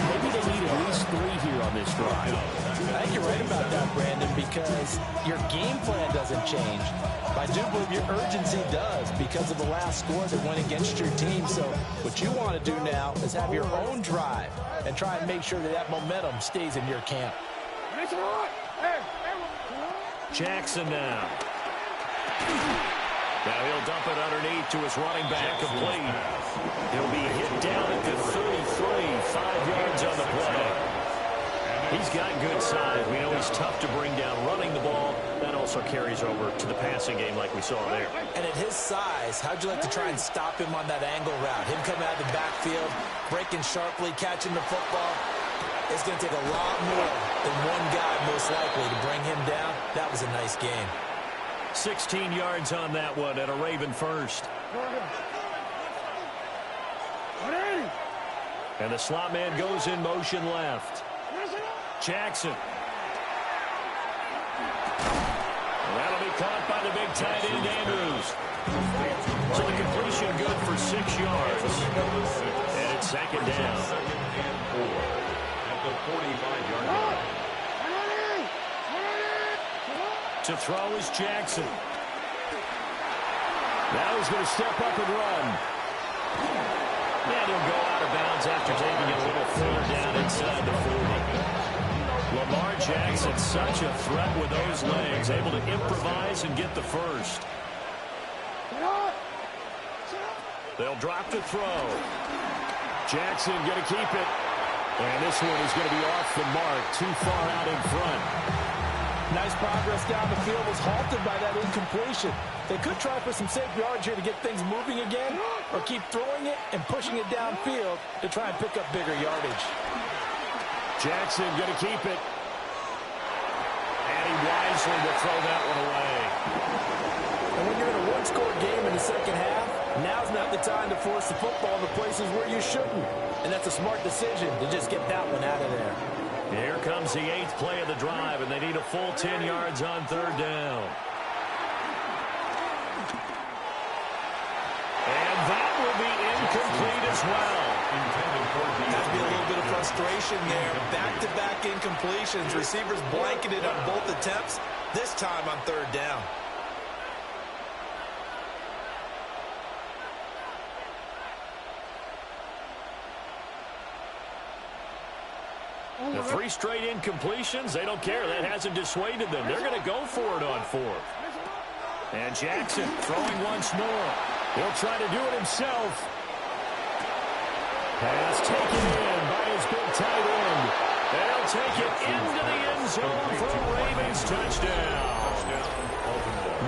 Maybe they need at least 3 here on this drive. I think you're right about that, Brandon, because your game plan doesn't change. But I do believe your urgency does because of the last score that went against your team. So what you want to do now is have your own drive and try and make sure that that momentum stays in your camp. Jackson now. Now he'll dump it underneath to his running back, complete. He'll be hit down at the 33, 5 yards on the play. He's got good size. We know he's tough to bring down running the ball. That also carries over to the passing game like we saw there. And at his size, how'd you like to try and stop him on that angle route? Him coming out of the backfield, breaking sharply, catching the football. It's going to take a lot more than one guy, most likely, to bring him down. That was a nice game. 16 yards on that one at a Raven first. And the slot man goes in motion left. Jackson. That'll be caught by the big tight end, Andrews. So the completion good for 6 yards. And it's second down. At the 45-yard line. To throw is Jackson. Now he's going to step up and run. And he'll go out of bounds after taking it a little further down inside the 40. Lamar Jackson, such a threat with those legs, able to improvise and get the first. They'll drop to throw. Jackson going to keep it. And this one is going to be off the mark, too far out in front. Nice progress down the field, was halted by that incompletion. They could try for some safe yards here to get things moving again, or keep throwing it and pushing it downfield to try and pick up bigger yardage. Jackson going to keep it. And he wisely will throw that one away. And when you're in a one-score game in the second half, now's not the time to force the football in the places where you shouldn't. And that's a smart decision to just get that one out of there. Here comes the 8th play of the drive, and they need a full 10 yards on third down. And that will be incomplete as well. Has to be a little bit of frustration there. Back-to-back incompletions. Receivers blanketed on both attempts, this time on third down. The 3 straight incompletions, they don't care. That hasn't dissuaded them. They're going to go for it on 4th. And Jackson throwing once more. He'll try to do it himself. Pass taken in by his big tight end. They'll take it into the end zone for a Ravens touchdown.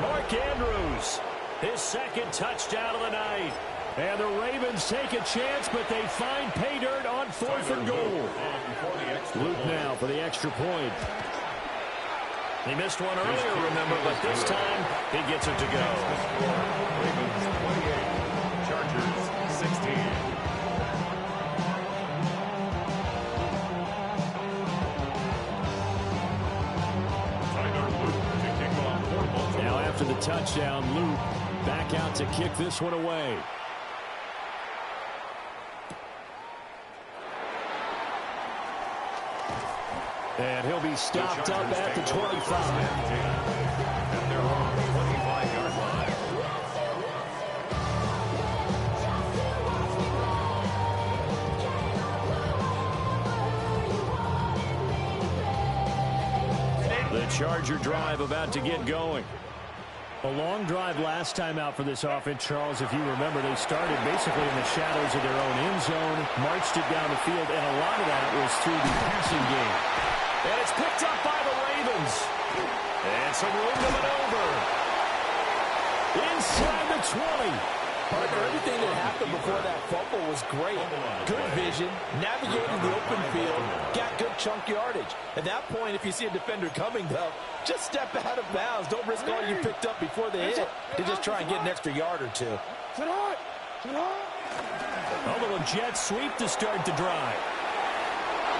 Mark Andrews, his 2nd touchdown of the night. And the Ravens take a chance, but they find pay dirt on 4th and goal. Luke now for the extra point. He missed one earlier, remember, but this time he gets it to go. Ravens 28, Chargers 16. Now after the touchdown, Luke back out to kick this one away. And he'll be stopped up at the 25. And they're on the 25-yard line. The Charger drive about to get going. A long drive last time out for this offense, Charles. If you remember, they started basically in the shadows of their own end zone, marched it down the field, and a lot of that was through the passing game. And it's picked up by the Ravens. And some room to maneuver. Inside the 20. Partner, everything that happened before that fumble was great. Good vision, navigating the open field, got good chunk yardage. At that point, if you see a defender coming, though, just step out of bounds. Don't risk all you picked up before they hit to just try and get an extra yard or two. A little jet sweep to start the drive.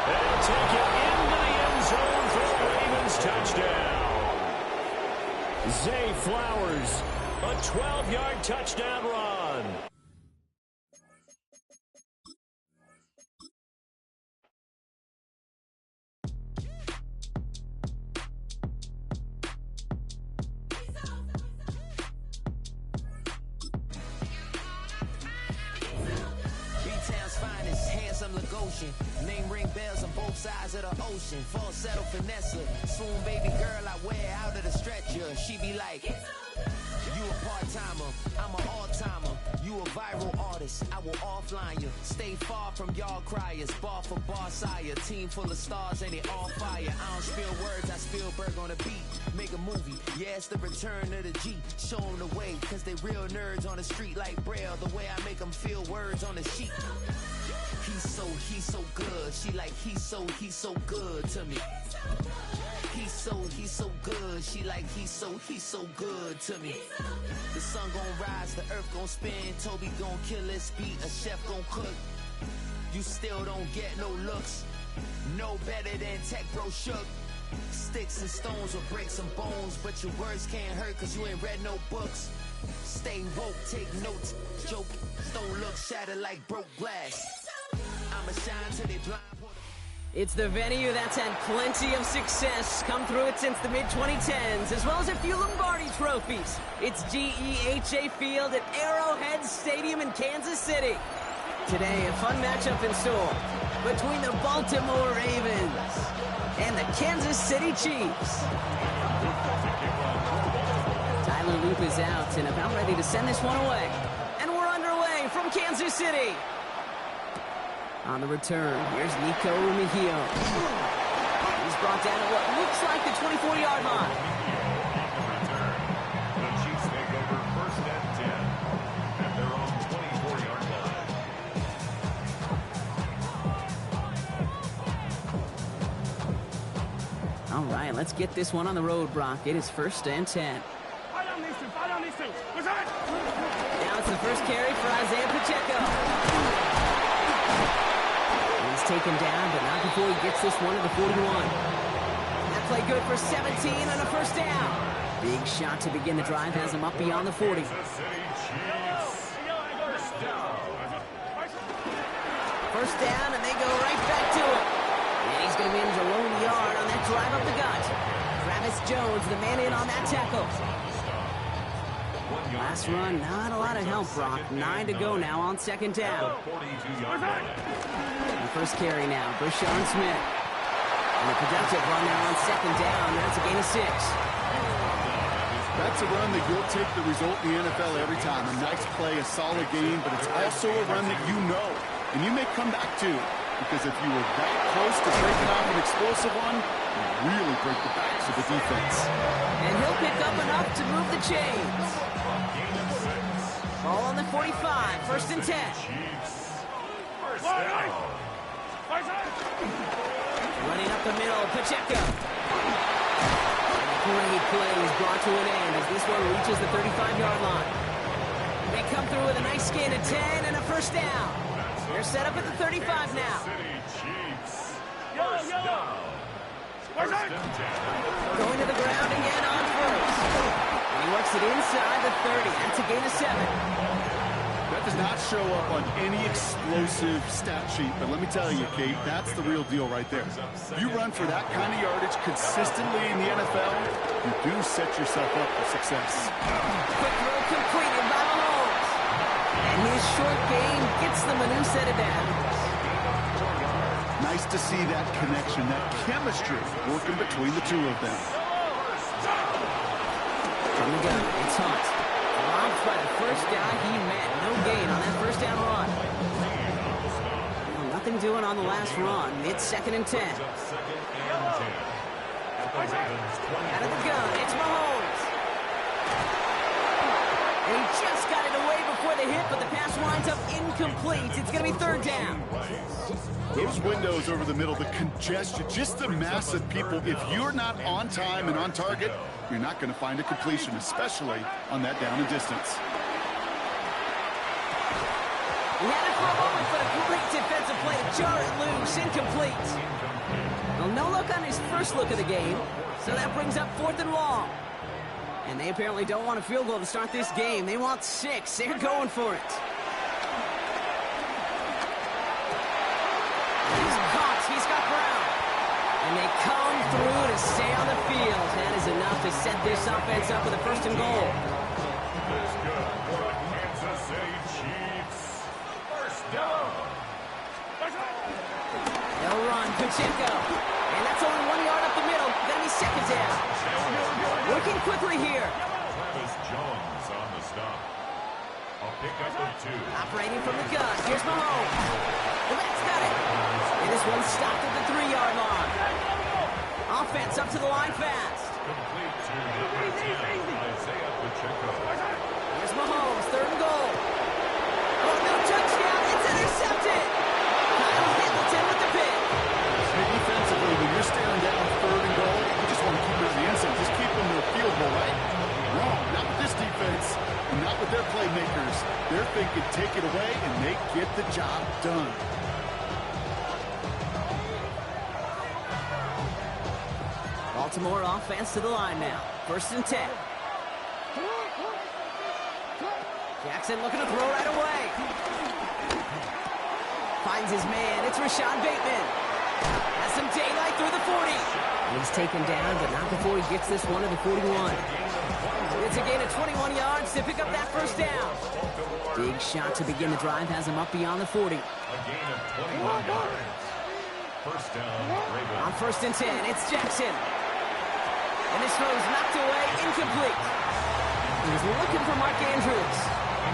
They'll take it into the end zone for the Ravens touchdown. Zay Flowers, a 12-yard touchdown run. B-Town's finest, handsome Lagosian. Name ring bells on both sides of the ocean. Falsetto finesse, swoon baby girl I wear out of the stretcher. She be like, you You a part-timer, I'm an all-timer. You a viral artist, I will offline you. Stay far from y'all criers, bar for bar sire. Team full of stars and they all fire. I don't spill words, I Spielberg on a beat. Make a movie, yeah, it's the return of the G. Show them the way, cause they real nerds on the street like Braille. The way I make them feel words on the sheet. He's so good. She like, he's so good to me. He's so good. She like, he's so good to me. The sun gon' rise, the earth gon' spin. Toby gon' kill this beat, a chef gon' cook. You still don't get no looks. No better than Tech Bro Shook. Sticks and stones will break some bones, but your words can't hurt cause you ain't read no books. Stay woke, take notes, joke. Don't look shattered like broke glass. I'ma shine till they blind. It's the venue that's had plenty of success, come through it since the mid-2010s, as well as a few Lombardi trophies. It's GEHA Field at Arrowhead Stadium in Kansas City. Today, a fun matchup in store between the Baltimore Ravens and the Kansas City Chiefs. Tyler Loop is out and about ready to send this one away. And we're underway from Kansas City. On the return, here's Nico Mejio. He's brought down at what looks like the 24-yard line. The Chiefs take over first and 10 at their own 24-yard line. All right, let's get this one on the road, Brock. It is first and 10. Fight on these two. What's that? Now it's the first carry for Isaiah Pacheco. He's taken down, but not before he gets this one to the 41. That play good for 17 and a first down. Big shot to begin the drive has him up beyond the 40. First down, and they go right back to it. And he's going to manage a lone yard on that drive up the gut. Travis Jones, the man in on that tackle. Last run, not a lot of help, Brock. 9 to go now on second down. The first carry now, Brashawn Smith. And a productive run now on second down. That's a gain of 6. That's a run that you'll take the result in the NFL every time. A nice play, a solid game, but it's also a run that you know and you may come back to. Because if you were that close to breaking off an explosive one, you really break the backs of the defense. And he'll pick up enough to move the chains. Ball on the 45, first and 10. Running up the middle, Pacheco. Great play is brought to an end as this one reaches the 35-yard line. They come through with a nice gain of 10 and a first down. They're set up at the 35 now. Going to the ground again on first. And he works it inside the 30. That's a gain of 7. That does not show up on any explosive stat sheet, but let me tell you, Kate, that's the real deal right there. You run for that kind of yardage consistently in the NFL, you do set yourself up for success. Quick throw completed by Mahomes. And his short game gets them a new set of downs. Nice to see that connection, that chemistry working between the two of them. From the gun, it's Hunt. Robbed by the first guy he met. No gain on that first down run. Well, nothing doing on the last run. It's second and 10. Out of the gun, it's Mahomes. And he just got it away before the hit, but the pass winds up incomplete. It's going to be third down. Those windows over the middle, the congestion, just the mass of people. If you're not on time and on target, you're not going to find a completion, especially on that down and distance. He had it for a moment, but a great defensive play. Jar it loose, incomplete. Well, no look on his first look of the game, so that brings up fourth and long. And they apparently don't want a field goal to start this game. They want 6. They're going for it. He's caught. He's got Brown. And they come through to stay on the field. That is enough to set this offense up with a first and goal. That's good for the Kansas City Chiefs. First down. They'll run Pacheco. And that's only 1 yard up the middle. Gonna be second down. Working quickly here. Travis Jones on stop. A pickup of 2. Operating from the gun. Here's Mahomes. Well, that's got it. And this one stopped at the 3-yard line. Offense up to the line fast. Complete to number 10, Isaiah Pacheco. Here's Mahomes, 3rd and goal. Oh, no touchdown. It's intercepted. Kyle Hamilton with the pick. Defensively, when you're staring down 3rd and goal, you just want to keep it in the end zone. Just keep them to a field goal, right? Wrong. Not with this defense. And not with their playmakers. They're thinking take it away, and they get the job done. Baltimore offense to the line now. 1st and 10. Jackson looking to throw right away. Finds his man. It's Rashad Bateman. Has some daylight through the 40. He's taken down, but not before he gets this one to the 41. It's a gain of 21 yards to pick up that 1st down. Big shot to begin the drive has him up beyond the 40. A gain of 21 yards. 1st down, Ravens. On 1st and 10, it's Jackson. And this throw is knocked away, incomplete. He's looking for Mark Andrews.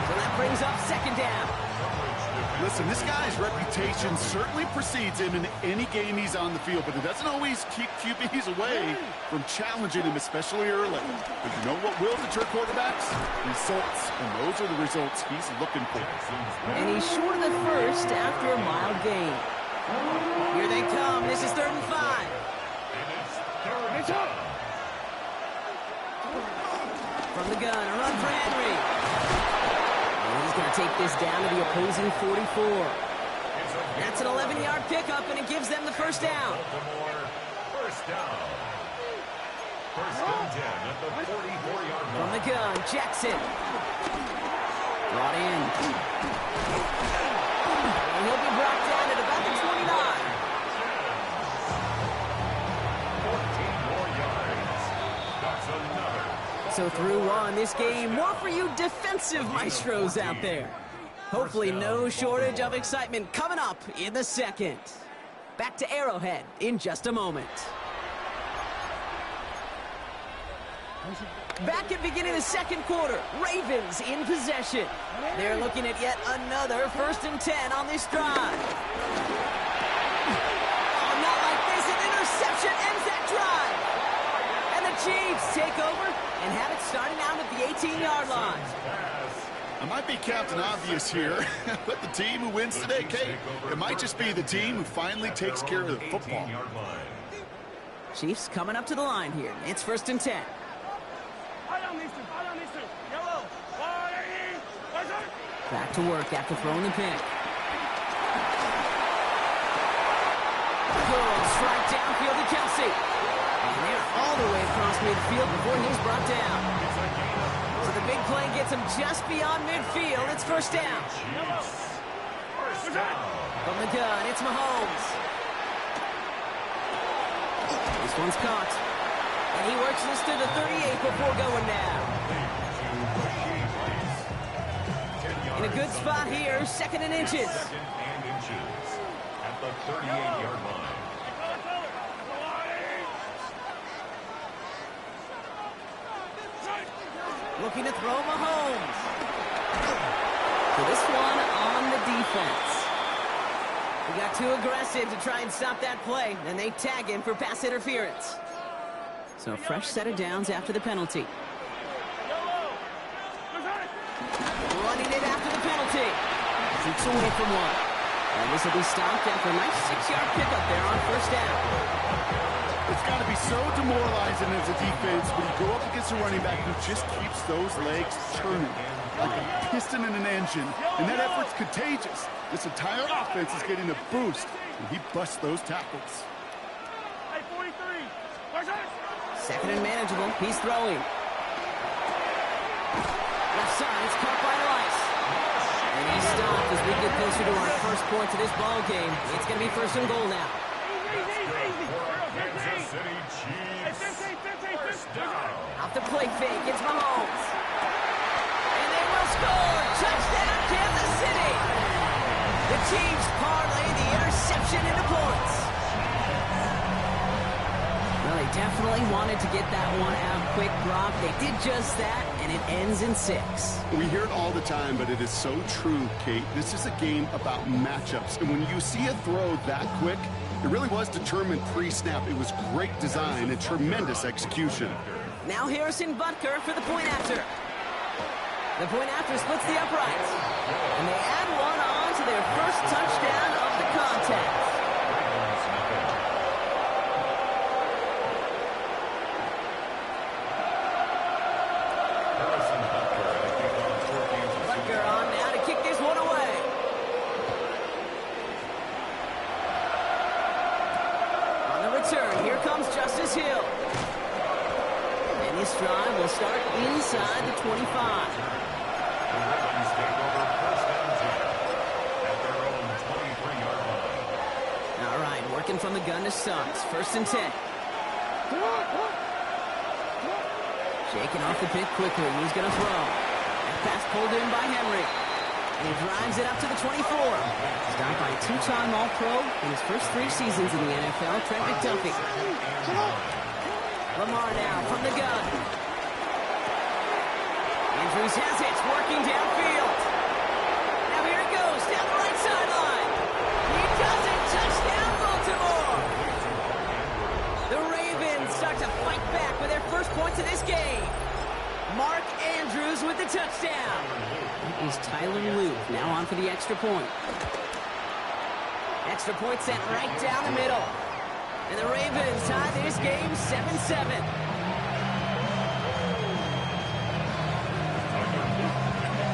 So that brings up 2nd down. Listen, this guy's reputation certainly precedes him in any game he's on the field, but it doesn't always keep QBs away from challenging him, especially early. But you know what will deter quarterbacks? Results, and those are the results he's looking for. And he's short of the 1st after a mild gain. Here they come. This is 3rd and 5. And it's 3rd down. From the gun, a run for Henry. And he's going to take this down to the opposing 44. That's an 11-yard pickup, and it gives them the 1st down. Baltimore, 1st down. 1st and 10 at the 44-yard line. From the gun, Jackson. Brought in. And he'll be brought down at about the 29. 14 more yards. That's another. So through on this game, more for you defensive maestros out there. Hopefully no shortage of excitement coming up in the 2nd. Back to Arrowhead in just a moment. Back at beginning of the 2nd quarter, Ravens in possession. They're looking at yet another 1st and 10 on this drive. Oh, not like this. An interception ends that drive. And the Chiefs take over and have it starting out at the 18-yard line. I might be Captain Obvious here, but the team who wins today, Kate, it might just be the team who finally takes care of the football. Chiefs coming up to the line here. It's 1st and 10. Back to work after throwing the pick. Good strike downfield to Kelsey. And they're all the way across midfield before he's brought down. So the big play gets him just beyond midfield. It's 1st down. From the gun, it's Mahomes. This one's caught. And he works this to the 38 before going down. In a good spot here, 2nd and inches. 2nd and inches at the 38-yard line. Looking to throw Mahomes. So this one on the defense. He got too aggressive to try and stop that play, and they tag him for pass interference. So a fresh set of downs after the penalty. Running it after the penalty. Keeps away from one. And this will be stopped after a nice 6-yard pickup there on 1st down. It's got to be so demoralizing as a defense when you go up against a running back who just keeps those legs turning like a piston in an engine. And that effort's contagious. This entire offense is getting a boost, and he busts those tackles. 2nd and manageable. He's throwing. Left side, it's caught by Rice. And he's stopped as we get closer to our first point to this ball game. It's going to be 1st and goal now. Kansas City Chiefs. 1st down. Off the play fake, it's Mahomes. And they will score. Touchdown, Kansas City. The Chiefs parlay the interception into points. Well, They definitely wanted to get that one out quick, Brock. They did just that, and it ends in 6. We hear it all the time, but it is so true, Kate. This is a game about matchups. And when you see a throw that quick, it really was determined pre-snap. It was great design and tremendous execution. Now Harrison Butker for the point after. The point after splits the uprights. And they add one on to their first touchdown of the contest. Butker on now to kick this one away. On the return, here comes Justice Hill. And this drive will start inside the 25. All right, working from the gun to Suggs. 1st and 10. Shaking off the pick quickly. He's going to throw. That pass pulled in by Henry. And he drives it up to the 24. Stopped by a 2-time All-Pro in his first 3 seasons in the NFL, Trent McDuffie. Lamar now from the gun. Andrews has it, working downfield. Now here it goes, down the right sideline. He does it, touchdown Baltimore. The Ravens start to fight back with their first points of this game. Mark Andrews with the touchdown. It is Tyler Luke now on for the extra point. Extra point sent right down the middle. And the Ravens tie this game 7-7.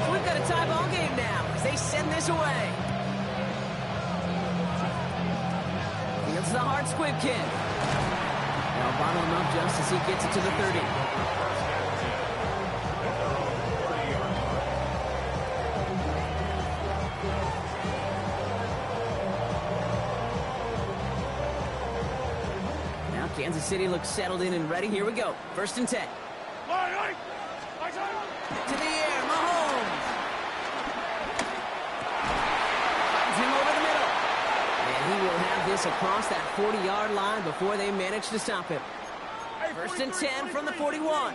So we've got a tie ball game now as they send this away. Fields the hard squib kick. Now bottle him up just as he gets it to the 30. Kansas City looks settled in and ready. Here we go. 1st and 10. To the air, Mahomes. Finds him over the middle. And he will have this across that 40-yard line before they manage to stop him. 1st and 10 from the 41.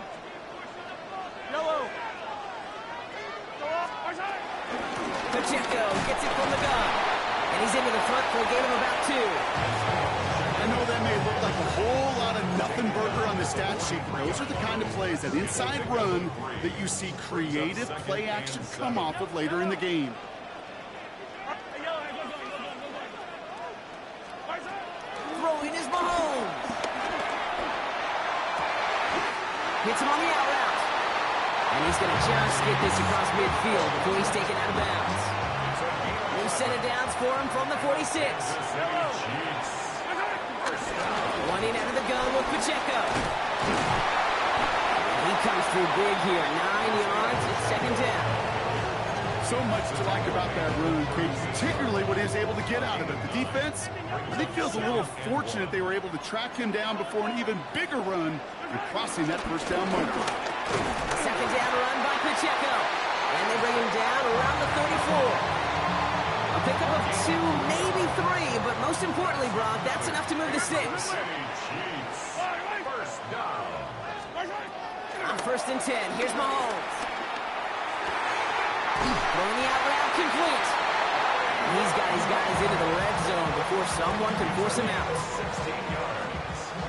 Pacheco gets it from the gun. And he's into the front for a gain of about 2. I know that may look like a whole lot of nothing burger on the stat sheet, but those are the kind of plays, that inside run, that you see creative play action come off of later in the game. Throwing is Mahomes. Hits him on the out route. And he's going to just get this across midfield before he's taken out of bounds. New set of downs for him from the 46. Running out of the gun with Pacheco. And he comes through big here. 9 yards. It's 2nd down. So much to like about that run, Kate, particularly what he was able to get out of it. The defense, I think, feels a little fortunate they were able to track him down before an even bigger run and crossing that 1st down marker. 2nd down run by Pacheco. And they bring him down around the 34. A pickup of 2, maybe 3, but most importantly, Brock, that's enough to move to 6. On 1st and 10, here's Mahomes. Throwing the out route complete. He's got his guys into the red zone before someone can force him out.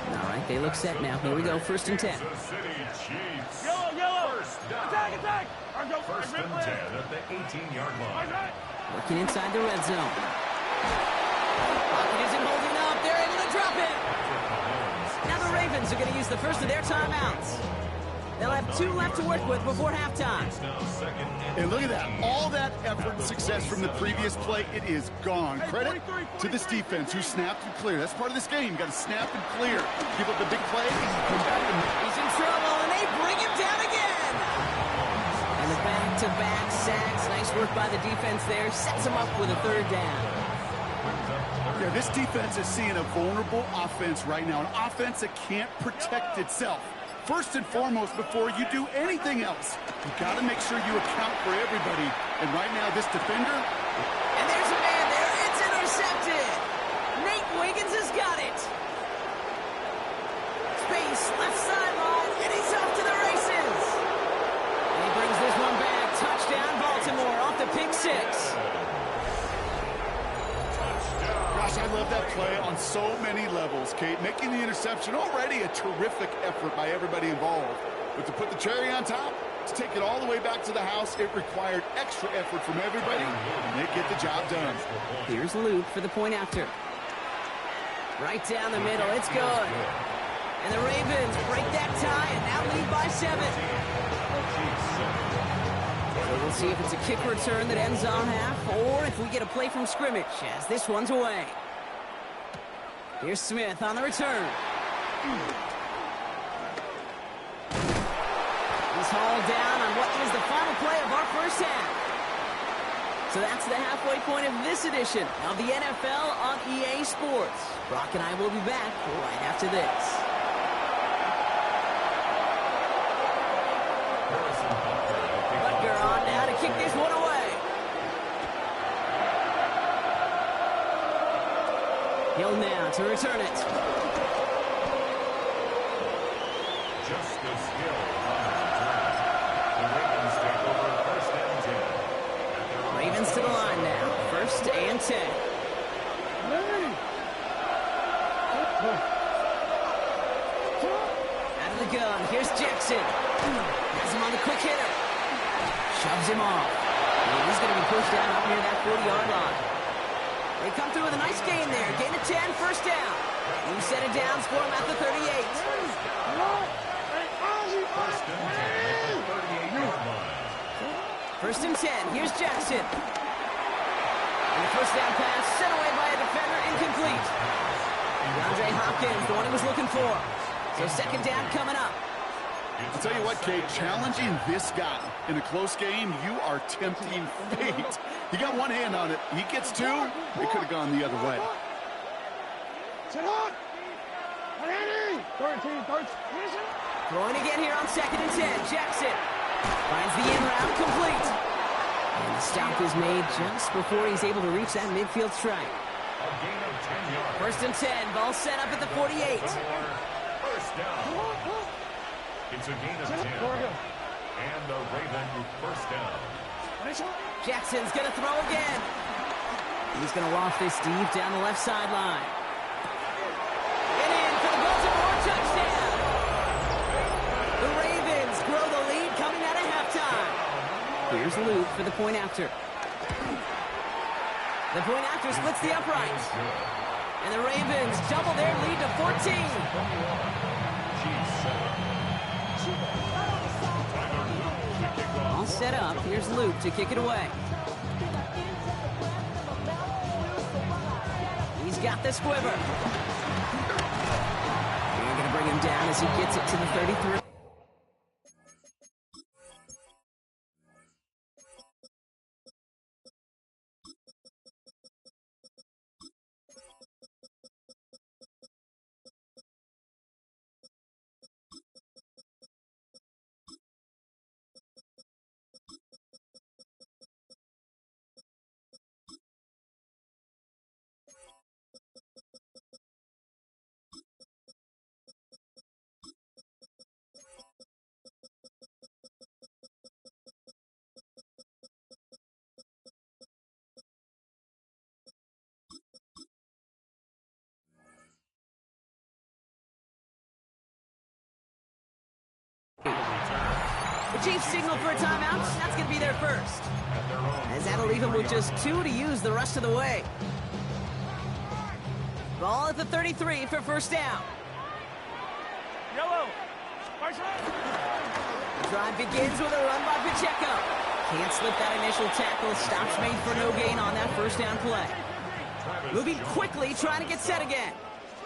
All right, they look set now. Here we go, 1st and 10. Yellow. Attack. 1st and 10 at the 18-yard line. Working inside the red zone. Pocket isn't holding up. They're able to drop it. Now the Ravens are going to use the first of their timeouts. They'll have 2 left to work with before halftime. And look at that. All that effort and success from the previous play, it is gone. Credit to this defense who snapped and cleared. That's part of this game. You got to snap and clear. Give up the big play and come back and... He's in trouble, and they bring him down again. And the back-to-back sacks. Nice work by the defense there. Sets him up with a 3rd down. Yeah, this defense is seeing a vulnerable offense right now. An offense that can't protect itself. First and foremost, before you do anything else, you got to make sure you account for everybody. And right now, this defender... And there's a man there. It's intercepted. Nate Wiggins has got it. love that play on so many levels, Kate. Making the interception already a terrific effort by everybody involved. But to put the cherry on top, to take it all the way back to the house, it required extra effort from everybody, and they get the job done. Here's Luke for the point after. Right down the middle, it's good. And the Ravens break that tie and now lead by 7. So we'll see if it's a kick return that ends on half, or if we get a play from scrimmage as this one's away. Here's Smith on the return. He's hauled down on what is the final play of our first half. So that's the halfway point of this edition of the NFL on EA Sports. Brock and I will be back right after this. Butker on now to kick this one away. Hill now to return it. Justice Hill on the return. The Ravens take over first and 10. Ravens to the line now. First and 10. Out of the gun. Here's Jackson. Has him on the quick hitter. Shoves him off. And he's going to be pushed down up near that 40-yard line. They come through with a nice gain there. Gain of 10, first down. You set it down, score him at the 38. First and 10 at the 38-yard line. First and 10. Here's Jackson. And the first down pass sent away by a defender, incomplete. DeAndre Hopkins, the one he was looking for. So second down coming up. I'll tell you what, Kate, challenging this guy in a close game, you are tempting fate. He got one hand on it. He gets two. It could have gone the other way. Throwing again here on second and 10. Jackson finds the in route complete. And the stop is made just before he's able to reach that midfield strike. A gain of 10 yards. First and 10. Ball set up at the 48. First down. It's a gain of 10. And the Ravens first down. Jackson's going to throw again. He's going to loft this deep down the left sideline. And in for the Baltimore touchdown. The Ravens grow the lead coming out of halftime. Here's Luke for the point after. The point after splits the uprights. And the Ravens double their lead to 14. All set up. Here's Luke to kick it away. He's got the squiver. They're going to bring him down as he gets it to the 33. The Chiefs signal for a timeout. That's going to be their first. As that'll leave them with just 2 to use the rest of the way. Ball at the 33 for first down. Yellow. The drive begins with a run by Pacheco. Can't slip that initial tackle. Stops made for no gain on that first down play. Moving quickly, trying to get set again.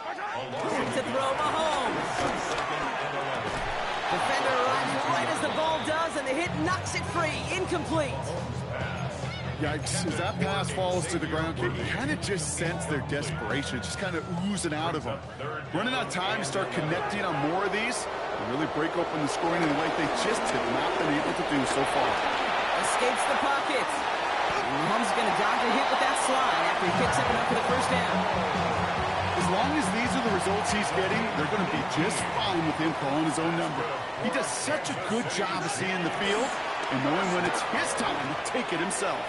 To throw Mahomes. Defender arrives right as the ball does, and the hit knocks it free. Incomplete. Yikes. As that pass falls to the ground, you kind of just sense their desperation, just kind of oozing out of them. Running out of time to start connecting on more of these and really break open the scoring in a way they just have not been able to do so far. Escapes the pocket. Mahomes is going to dodge a hit with that slide after he picks up enough for the first down. As long as these are the results he's getting, they're going to be just fine with him calling his own number. He does such a good job of seeing the field and knowing when it's his time to take it himself.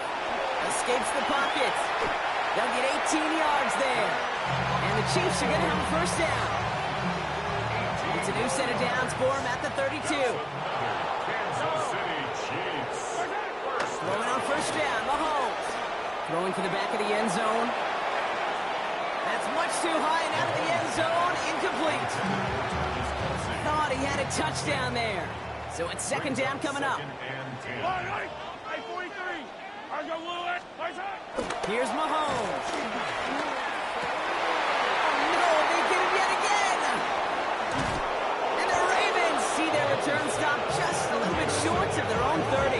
Escapes the pocket. They'll get 18 yards there. And the Chiefs are going to have a first down. It's a new set of downs for them at the 32. Kansas City Chiefs. Throwing on first down, Mahomes. Throwing to the back of the end zone. That's much too high and out of the end zone. Incomplete. Thought he had a touchdown there. So it's second down coming up. Here's Mahomes. Oh, no, they get him yet again. And the Ravens see their return stop just a little bit short of their own 30.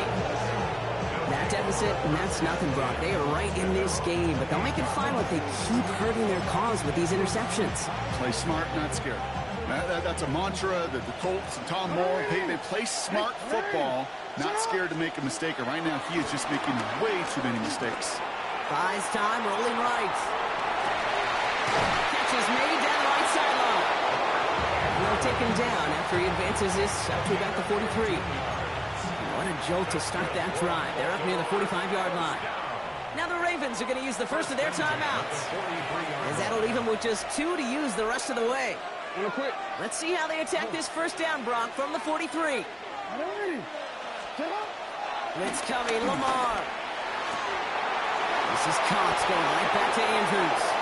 That deficit, and that's nothing, Brock. They are right in this game, but they'll make it final if they keep hurting their cause with these interceptions. Play smart, not scared. That's a mantra that the Colts and Tom Moore, they play smart football, not scared to make a mistake. And right now, he is just making way too many mistakes. Buys time, rolling right. Catch is made down the right sideline. He'll take him down after he advances this up to about the 43. What a jolt to start that drive. They're up near the 45-yard line. Now the Ravens are going to use the first of their timeouts, as that'll leave them with just 2 to use the rest of the way. Let's see how they attack this first down, Brock, from the 43. Blitz coming, Lamar. This is Cox going right back to Andrews.